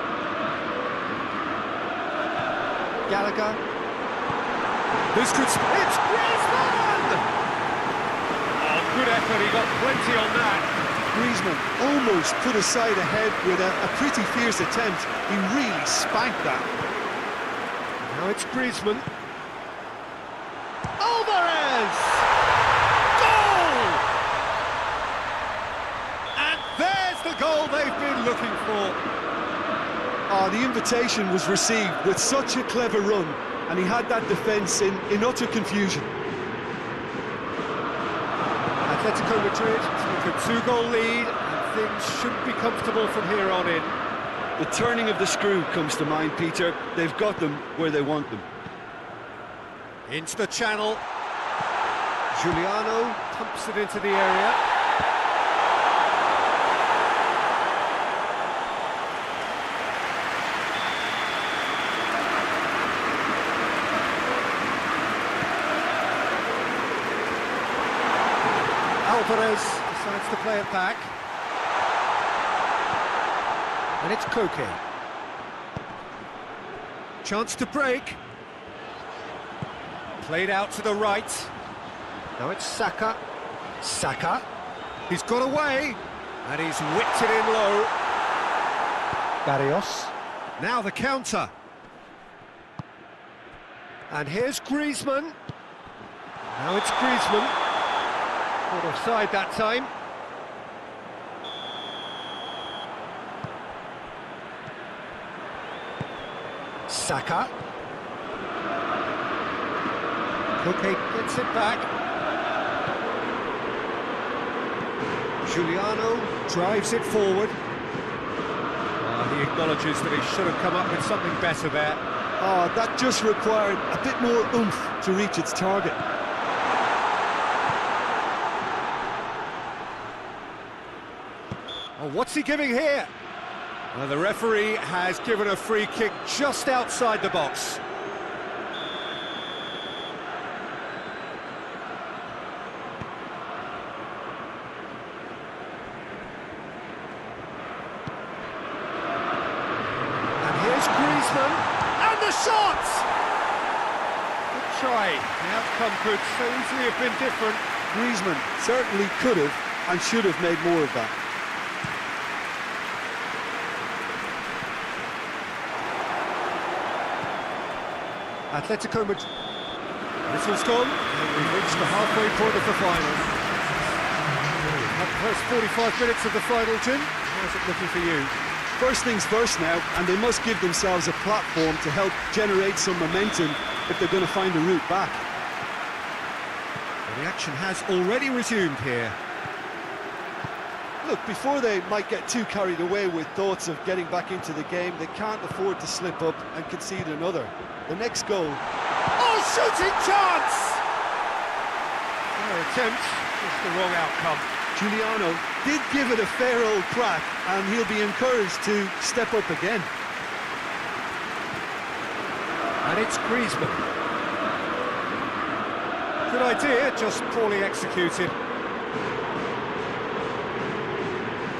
Gallagher. This could... It's Griezmann! Oh, good effort, he got plenty on that. Griezmann almost put aside ahead with a pretty fierce attempt. He really spanked that. Now it's Griezmann. Alvarez! Goal! And there's the goal they've been looking for. Oh, the invitation was received with such a clever run, and he had that defence in utter confusion. Atletico Madrid took a 2-goal lead, and things shouldn't be comfortable from here on in. The turning of the screw comes to mind, Peter. They've got them where they want them. Into the channel. Giuliano pumps it into the area. Alvarez decides to play it back. And it's Koke. Chance to break. Played out to the right. Now it's Saka. Saka. He's got away. And he's whipped it in low. Barrios. Now the counter. And here's Griezmann. Now it's Griezmann. Caught offside that time. Saka. Koke gets it back. Giuliano drives it forward. He acknowledges that he should have come up with something better there. Oh, that just required a bit more oomph to reach its target. Oh, what's he giving here? Well, the referee has given a free kick just outside the box. And here's Griezmann, and the shot! Good try. The outcome could so easily have been different. Griezmann certainly could have and should have made more of that. Atletico Madrid. Whistle's gone, and we've reached the halfway point of the final. The first 45 minutes of the final, Jim. How's it looking for you? First things first now, and they must give themselves a platform to help generate some momentum if they're going to find a route back. Well, the action has already resumed here. Look, before they might get too carried away with thoughts of getting back into the game, they can't afford to slip up and concede another. The next goal. Oh, shooting chance! Fair attempt, just the wrong outcome. Giuliano did give it a fair old crack, and he'll be encouraged to step up again. And it's Griezmann. Good idea, just poorly executed.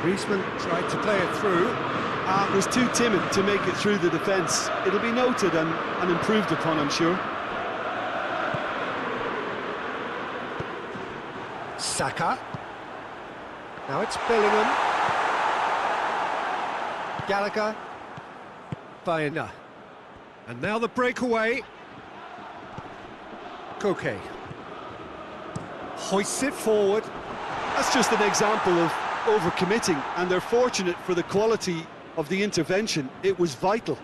Griezmann tried to play it through. Was too timid to make it through the defence. It'll be noted and improved upon, I'm sure. Saka. Now it's Bellingham. Gallagher. Baena. And now the breakaway. Koke. Hoists it forward. That's just an example of overcommitting, and they're fortunate for the quality of the intervention. It was vital.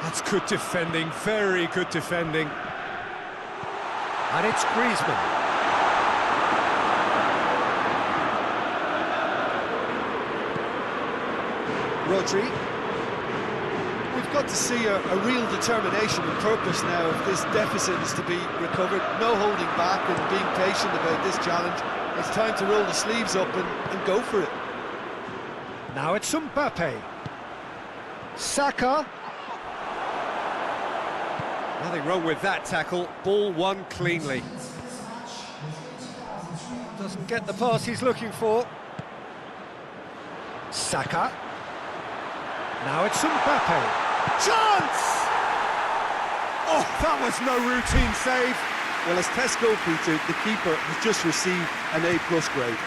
That's good defending, very good defending. And it's Griezmann. Rodri. We've got to see a real determination and purpose now if this deficit is to be recovered. No holding back and being patient about this challenge. It's time to roll the sleeves up and go for it. Now it's Mbappe. Saka. Nothing wrong with that tackle. Ball won cleanly. Doesn't get the pass he's looking for. Saka. Now it's Mbappe. Chance! Oh, that was no routine save. Well, as tests go, Peter, the keeper has just received an A+ grade.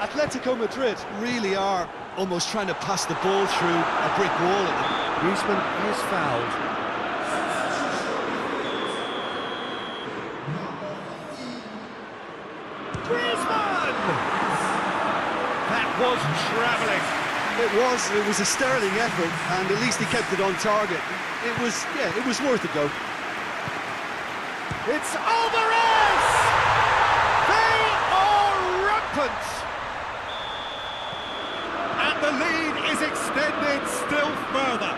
Atletico Madrid really are almost trying to pass the ball through a brick wall at them. Griezmann is fouled. Griezmann! That was travelling. It was a sterling effort, and at least he kept it on target. It was worth a go. It's Alvarez! They are rampant! And the lead is extended still further.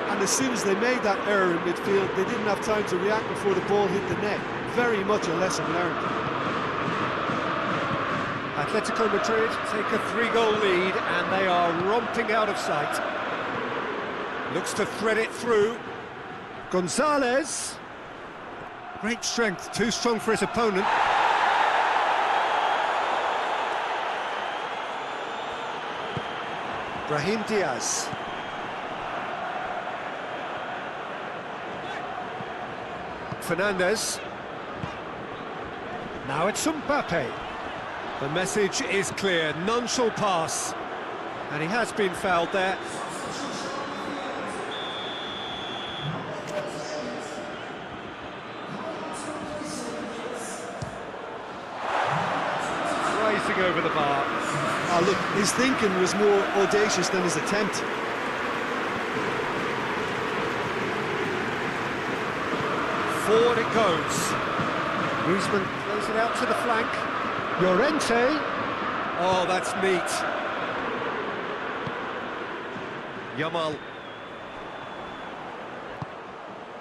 And as soon as they made that error in midfield, they didn't have time to react before the ball hit the net. Very much a lesson learned. Atletico Madrid take a 3-goal lead and they are romping out of sight. Looks to thread it through. Gonzalez. Great strength, too strong for his opponent. Brahim Diaz. Fernandez. Now it's Mbappe. The message is clear, none shall pass. And he has been fouled there. Racing over the bar. Oh, look, his thinking was more audacious than his attempt. Forward it goes. Griezmann throws it out to the flank. Llorente. Oh, that's neat. Yamal.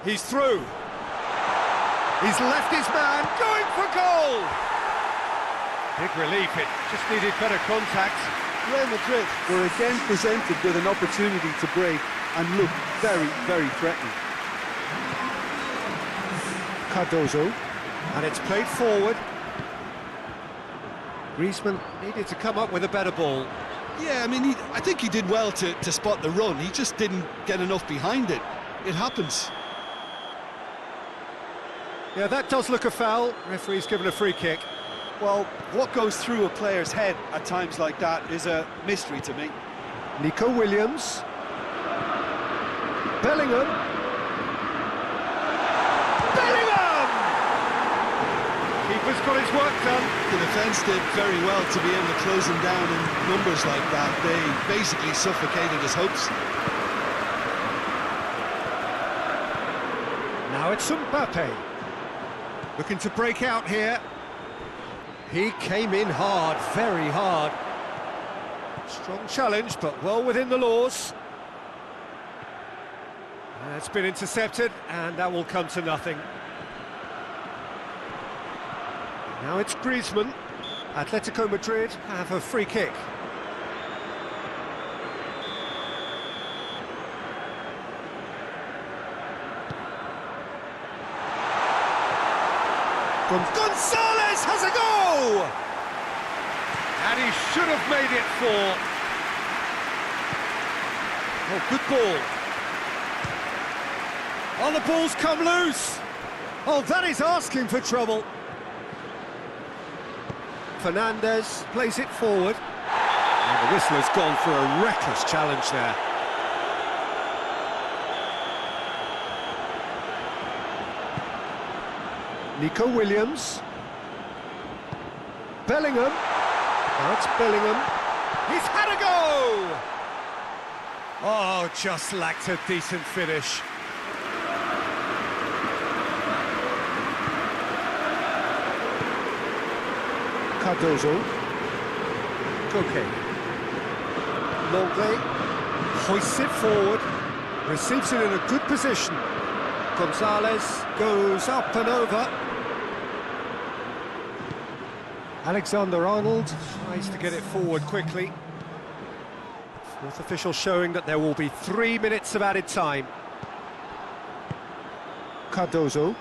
He's through. He's left his man, going for goal! Big relief, it just needed better contact. Real Madrid were again presented with an opportunity to break and look very, very threatening. Cardozo. And it's played forward. Griezmann needed to come up with a better ball. Yeah, I mean, I think he did well to spot the run. He just didn't get enough behind it. It happens. Yeah, that does look a foul. Referee's given a free kick. Well, what goes through a player's head at times like that is a mystery to me. Nico Williams. Bellingham. Bellingham! Keeper's got his work done. The defence did very well to be able to close him down in numbers like that. They basically suffocated his hopes. Now it's Mbappe. Looking to break out here. He came in hard, very hard. Strong challenge, but well within the laws. It's been intercepted, and that will come to nothing. Now it's Griezmann. Atletico Madrid have a free kick. Gonzalez has a go! And he should have made it 4. Oh, good ball. Oh, the ball's come loose. Oh, that is asking for trouble. Fernandez plays it forward. And the whistle has gone for a reckless challenge there. Nico Williams. Bellingham. Now it's Bellingham. He's had a go! Oh, just lacked a decent finish. Cardozo. Koke. Longley hoists it forward. Receives it in a good position. Gonzalez goes up and over. Alexander-Arnold tries to get it forward quickly. Fourth official showing that there will be 3 minutes of added time. Cardozo.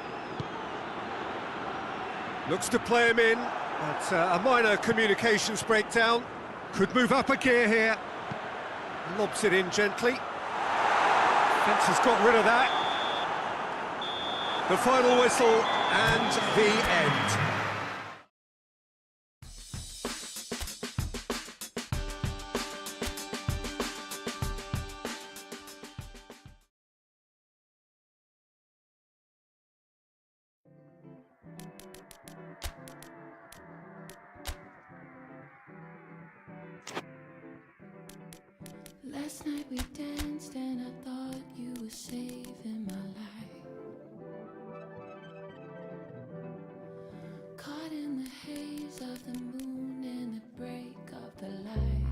Looks to play him in, but a minor communications breakdown. Could move up a gear here. Lobs it in gently. Fence has got rid of that. The final whistle and the end. Last night we danced and I thought you were saving my life. Caught in the haze of the moon and the break of the light.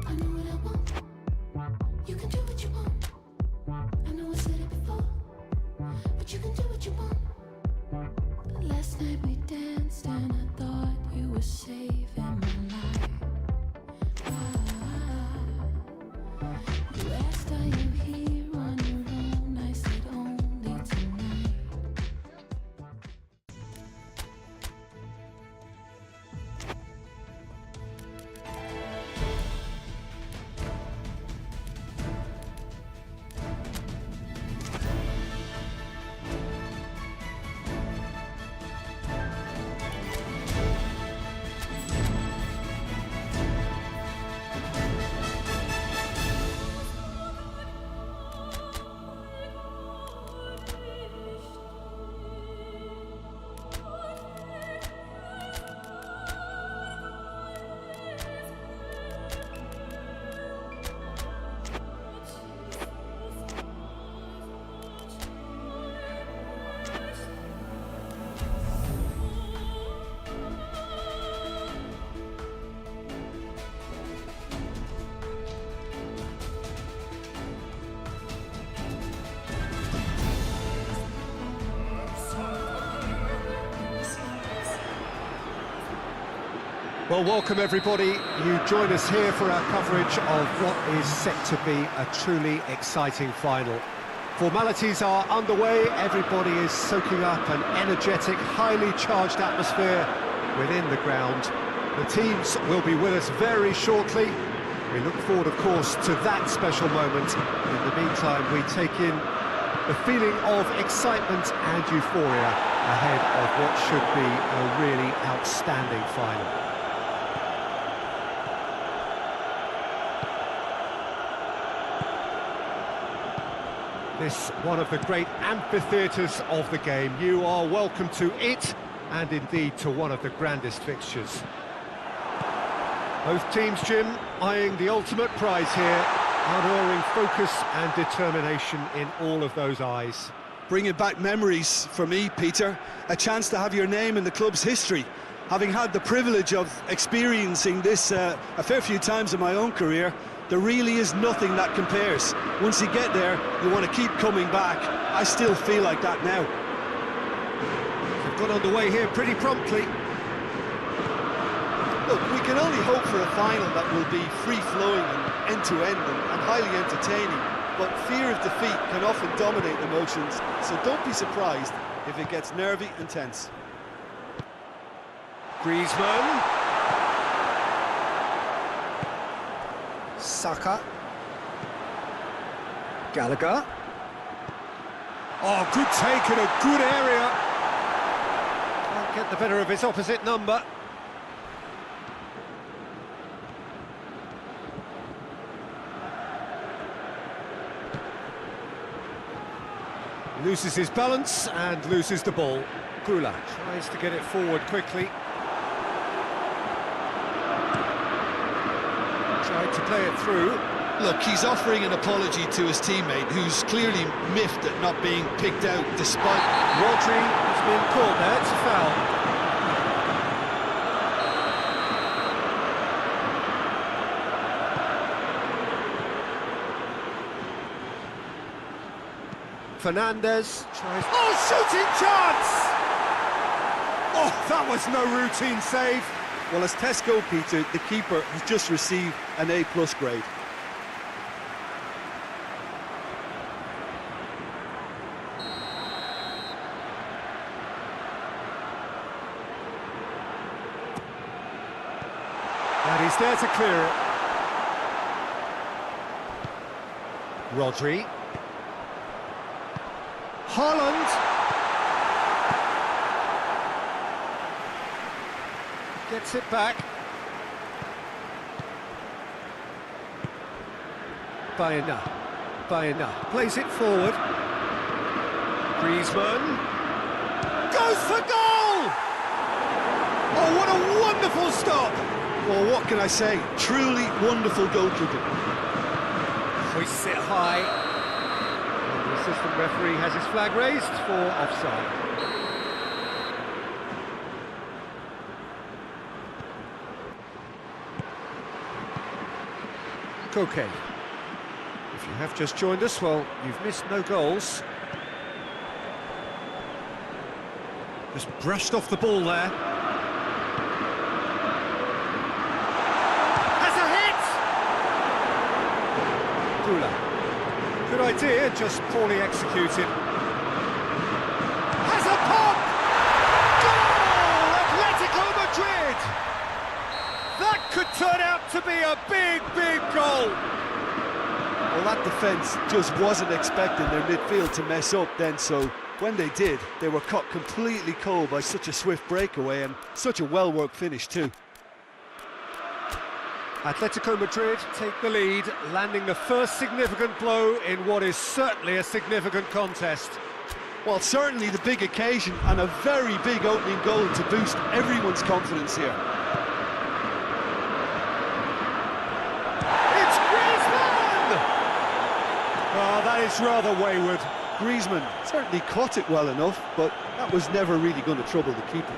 I know what I want. You can do what you want. I know I said it before, but you can do what you want. But last night we danced and I thought you were saving my life. You asked, are you here on your own? I said only tonight. Well, welcome everybody. You join us here for our coverage of what is set to be a truly exciting final. Formalities are underway, everybody is soaking up an energetic, highly charged atmosphere within the ground. The teams will be with us very shortly. We look forward, of course, to that special moment. In the meantime, we take in the feeling of excitement and euphoria ahead of what should be a really outstanding final. This one of the great amphitheatres of the game. You are welcome to it, and indeed to one of the grandest fixtures. Both teams, Jim, eyeing the ultimate prize here, unerring focus and determination in all of those eyes. Bringing back memories for me, Peter. A chance to have your name in the club's history. Having had the privilege of experiencing this a fair few times in my own career, there really is nothing that compares. Once you get there, you want to keep coming back. I still feel like that now. They've got underway here pretty promptly. Look, we can only hope for a final that will be free-flowing and end-to-end and highly entertaining, but fear of defeat can often dominate emotions, so don't be surprised if it gets nervy and tense. Griezmann. Saka. Gallagher. Oh, good take in a good area. Can't get the better of his opposite number. Loses his balance and loses the ball. Gula tries to get it forward quickly. Tried to play it through. Look, he's offering an apology to his teammate, who's clearly miffed at not being picked out despite... Rodri has been caught there, it's a foul. Fernandez tries... Oh, shooting chance! Oh, that was no routine save. Well, as Tesco, Peter, the keeper has just received an A+ grade. And he's there to clear it. Rodri. Haaland. Gets it back. Baena plays it forward. Griezmann goes for goal! Oh, what a wonderful stop! Well, what can I say? Truly wonderful goalkeeping. Hoists it high. And the assistant referee has his flag raised for offside. Koke. If you have just joined us, well, you've missed no goals. Just brushed off the ball there. Has a hit! Gula. Good idea, just poorly executed. Has a pop! Goal! Atletico Madrid! That could turn out to be a big, big goal! Well, that defence just wasn't expecting their midfield to mess up then, so when they did, they were caught completely cold by such a swift breakaway and such a well-worked finish too. Atletico Madrid take the lead, landing the first significant blow in what is certainly a significant contest. Well, certainly the big occasion and a very big opening goal to boost everyone's confidence here. It's Griezmann! Oh, that is rather wayward. Griezmann certainly caught it well enough, but that was never really going to trouble the keeper.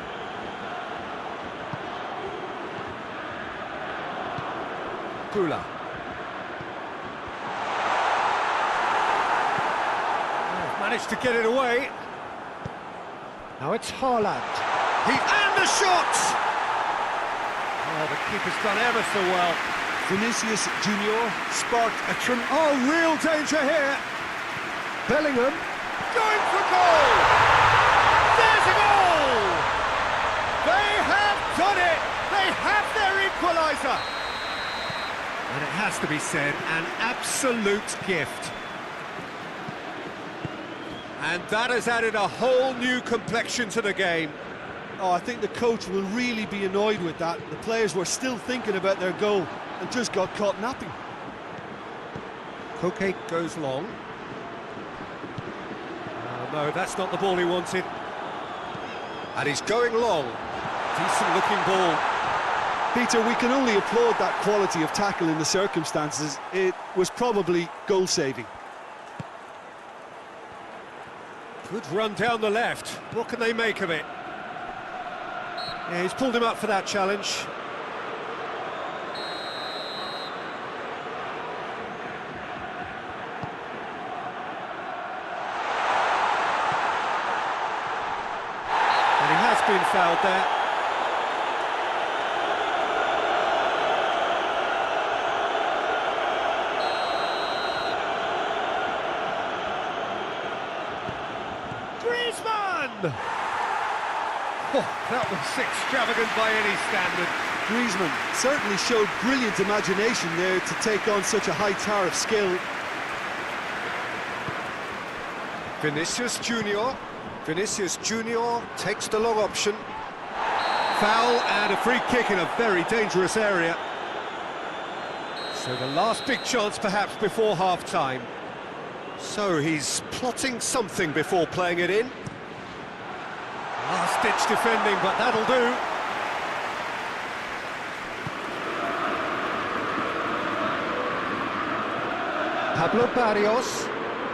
Gula. Managed to get it away. Now it's Haaland. And the shot! Oh, the keeper's done ever so well. Vinicius Junior sparked a Oh, real danger here. Bellingham going for goal! There's a goal! They have done it! They have their equaliser! And it has to be said, an absolute gift. And that has added a whole new complexion to the game. Oh, I think the coach will really be annoyed with that. The players were still thinking about their goal and just got caught napping. Koke goes long. Oh, no, that's not the ball he wanted. And he's going long. Decent looking ball. Peter, we can only applaud that quality of tackle in the circumstances. It was probably goal-saving. Good run down the left. What can they make of it? Yeah, he's pulled him up for that challenge. And he has been fouled there. Griezmann! Oh, that was extravagant by any standard. Griezmann certainly showed brilliant imagination there to take on such a high tower of skill. Vinicius Junior. Vinicius Junior takes the long option. Foul and a free kick in a very dangerous area. So the last big chance perhaps before half-time. So he's plotting something before playing it in. Last-ditch defending, but that'll do. Pablo Barrios.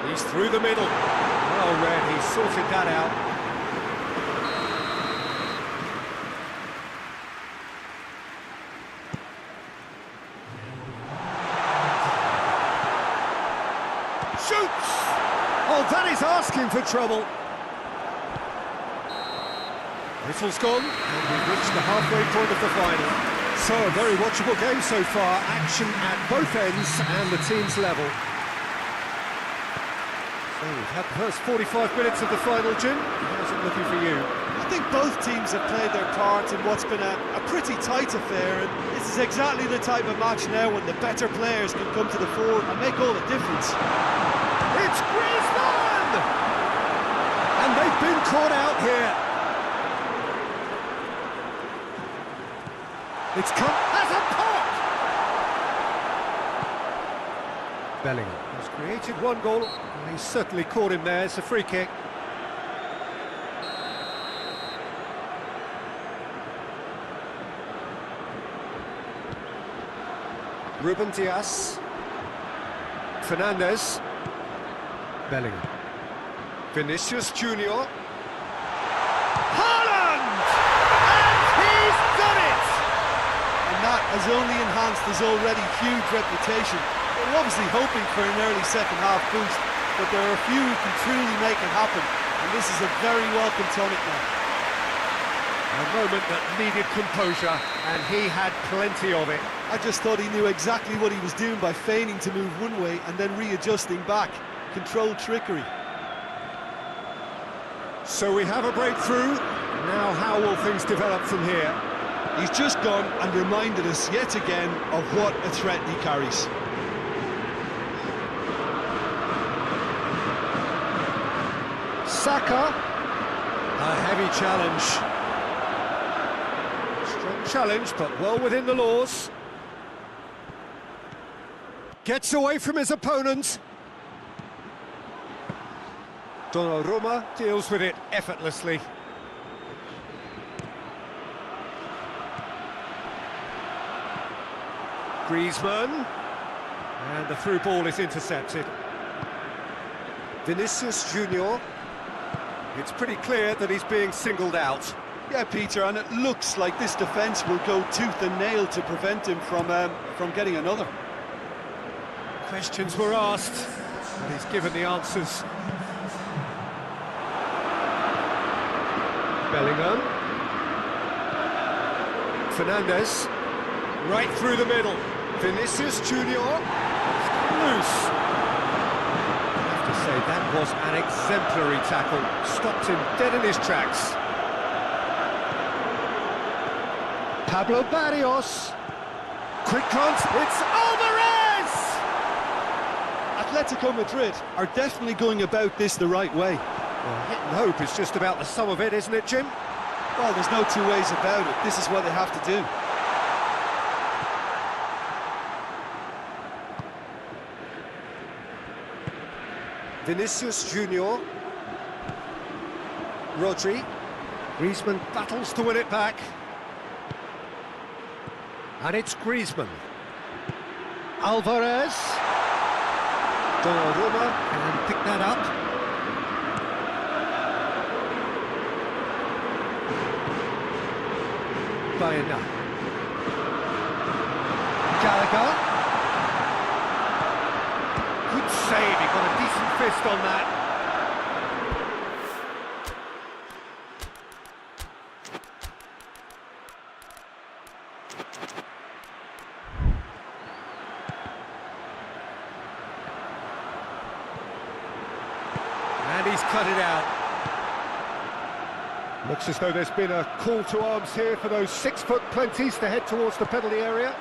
He's through the middle. Well read, he sorted that out. Shoots! Oh, that is asking for trouble. Whistle's gone, and we've reached the halfway point of the final. So, a very watchable game so far. Action at both ends and the team's level. So, we've had the first 45 minutes of the final, Jim. How's it looking for you? I think both teams have played their part in what's been a pretty tight affair, and this is exactly the type of match now when the better players can come to the fore and make all the difference. It's Griezmann! And they've been caught out here. It's come as a pop! Bellingham has created one goal. And he's certainly caught him there. It's a free kick. Ruben Dias. Fernandes. Bellingham. Vinicius Junior. Haaland! And he's done it! And that has only enhanced his already huge reputation. They're obviously hoping for an early second-half boost, but there are a few who can truly make it happen, and this is a very welcome tonic now. A moment that needed composure, and he had plenty of it. I just thought he knew exactly what he was doing by feigning to move one way and then readjusting back. Controlled trickery. So we have a breakthrough. Now how will things develop from here? He's just gone and reminded us yet again of what a threat he carries. Saka. A heavy challenge. Strong challenge, but well within the laws. Gets away from his opponent. Donnarumma deals with it effortlessly. Griezmann. And the through ball is intercepted. Vinicius Junior. It's pretty clear that he's being singled out. Yeah, Peter, and it looks like this defence will go tooth and nail to prevent him from getting another. Questions were asked, and he's given the answers. Bellingham. Fernandes. Right through the middle. Vinicius Junior. Loose. I have to say, that was an exemplary tackle. Stopped him dead in his tracks. Pablo Barrios. Quick glance. It's Alvarez! Atletico Madrid are definitely going about this the right way. Well, hit and hope is just about the sum of it, isn't it, Jim? Well, there's no two ways about it. This is what they have to do. Vinicius Junior. Rodri. Griezmann battles to win it back. And it's Griezmann. Alvarez. Donnarumma can pick that up. Baena. Gallagher. Good save, he got a decent fist on that. And he's cut it out. Looks as though there's been a call to arms here for those 6-foot plenties to head towards the penalty area.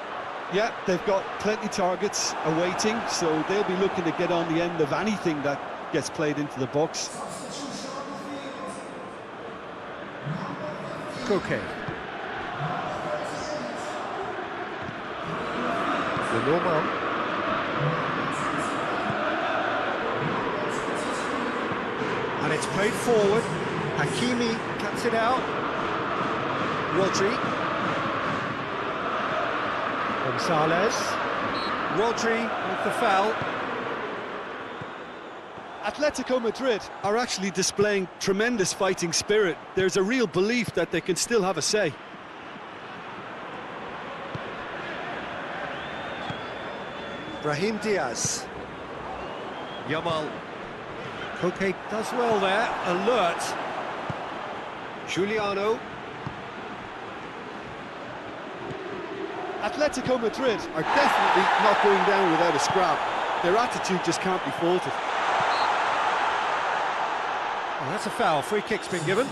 Yeah, they've got plenty targets awaiting, so they'll be looking to get on the end of anything that gets played into the box. Koke. The normal. And it's played forward. Hakimi cuts it out. Rodri. Gonzalez. Rodri with the foul. Atletico Madrid are actually displaying tremendous fighting spirit. There's a real belief that they can still have a say. Brahim Diaz. Yamal. Koke does well there, alert. Giuliano. Atletico Madrid are definitely not going down without a scrap. Their attitude just can't be faulted. Oh, that's a foul. Free kick's been given.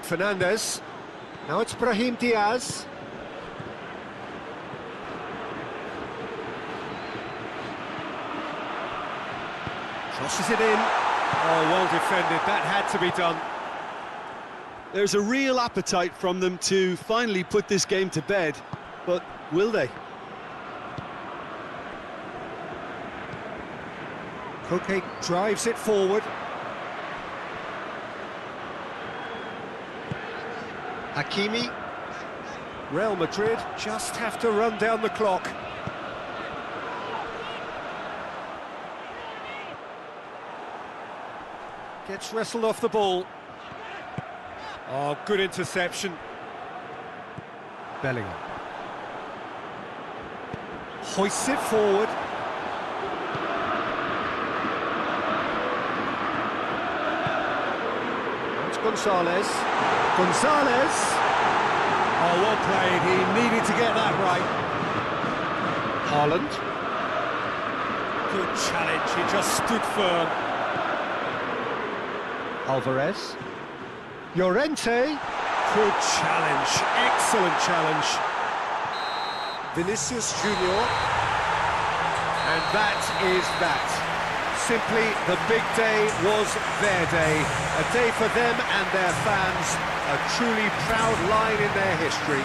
Fernandes. Now it's Brahim Diaz. Crosses it in. Oh, well defended. That had to be done. There's a real appetite from them to finally put this game to bed, but will they? Koke drives it forward. Hakimi. Real Madrid just have to run down the clock. Gets wrestled off the ball. Oh, good interception. Bellingham. Hoists it forward. It's Gonzalez. Gonzalez! Oh, well played. He needed to get that right. Haaland. Good challenge. He just stood firm. Alvarez. Llorente. Good challenge. Excellent challenge. Vinicius Junior. And that is that. Simply, the big day was their day. A day for them and their fans. A truly proud line in their history.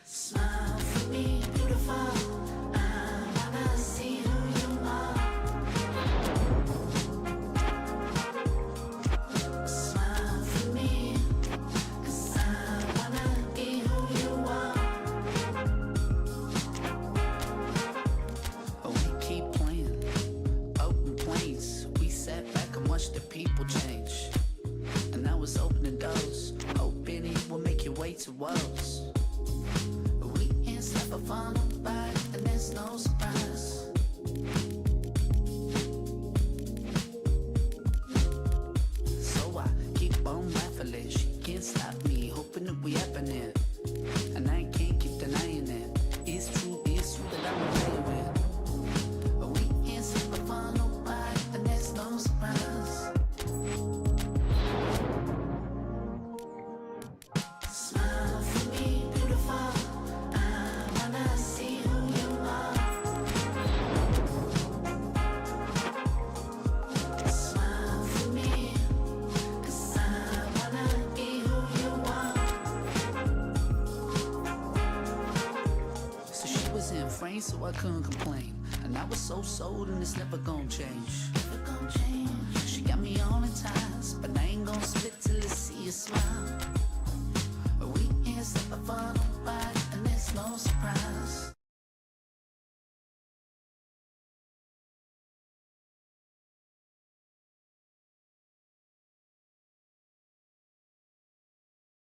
Smile for me, beautiful. I wanna see who you are. Smile for me, 'cause I wanna be who you are. Oh, we keep playing open planes. We sat back and watched the people change. And now it's opening doors. Hoping it will make your way to us. We can't stop a fun by, and there's no surprise. So I keep on laughing. She can't stop me, hoping that we happening. And I can't keep denying it. It's true that I'm playing with. We can't stop a fun by, and there's no surprise. Smile for me, beautiful. I wanna see who you are. Smile for me, 'cause I wanna be who you are. So she was in frame, so I couldn't complain. And I was so sold, and it's never gonna change. Never gonna change.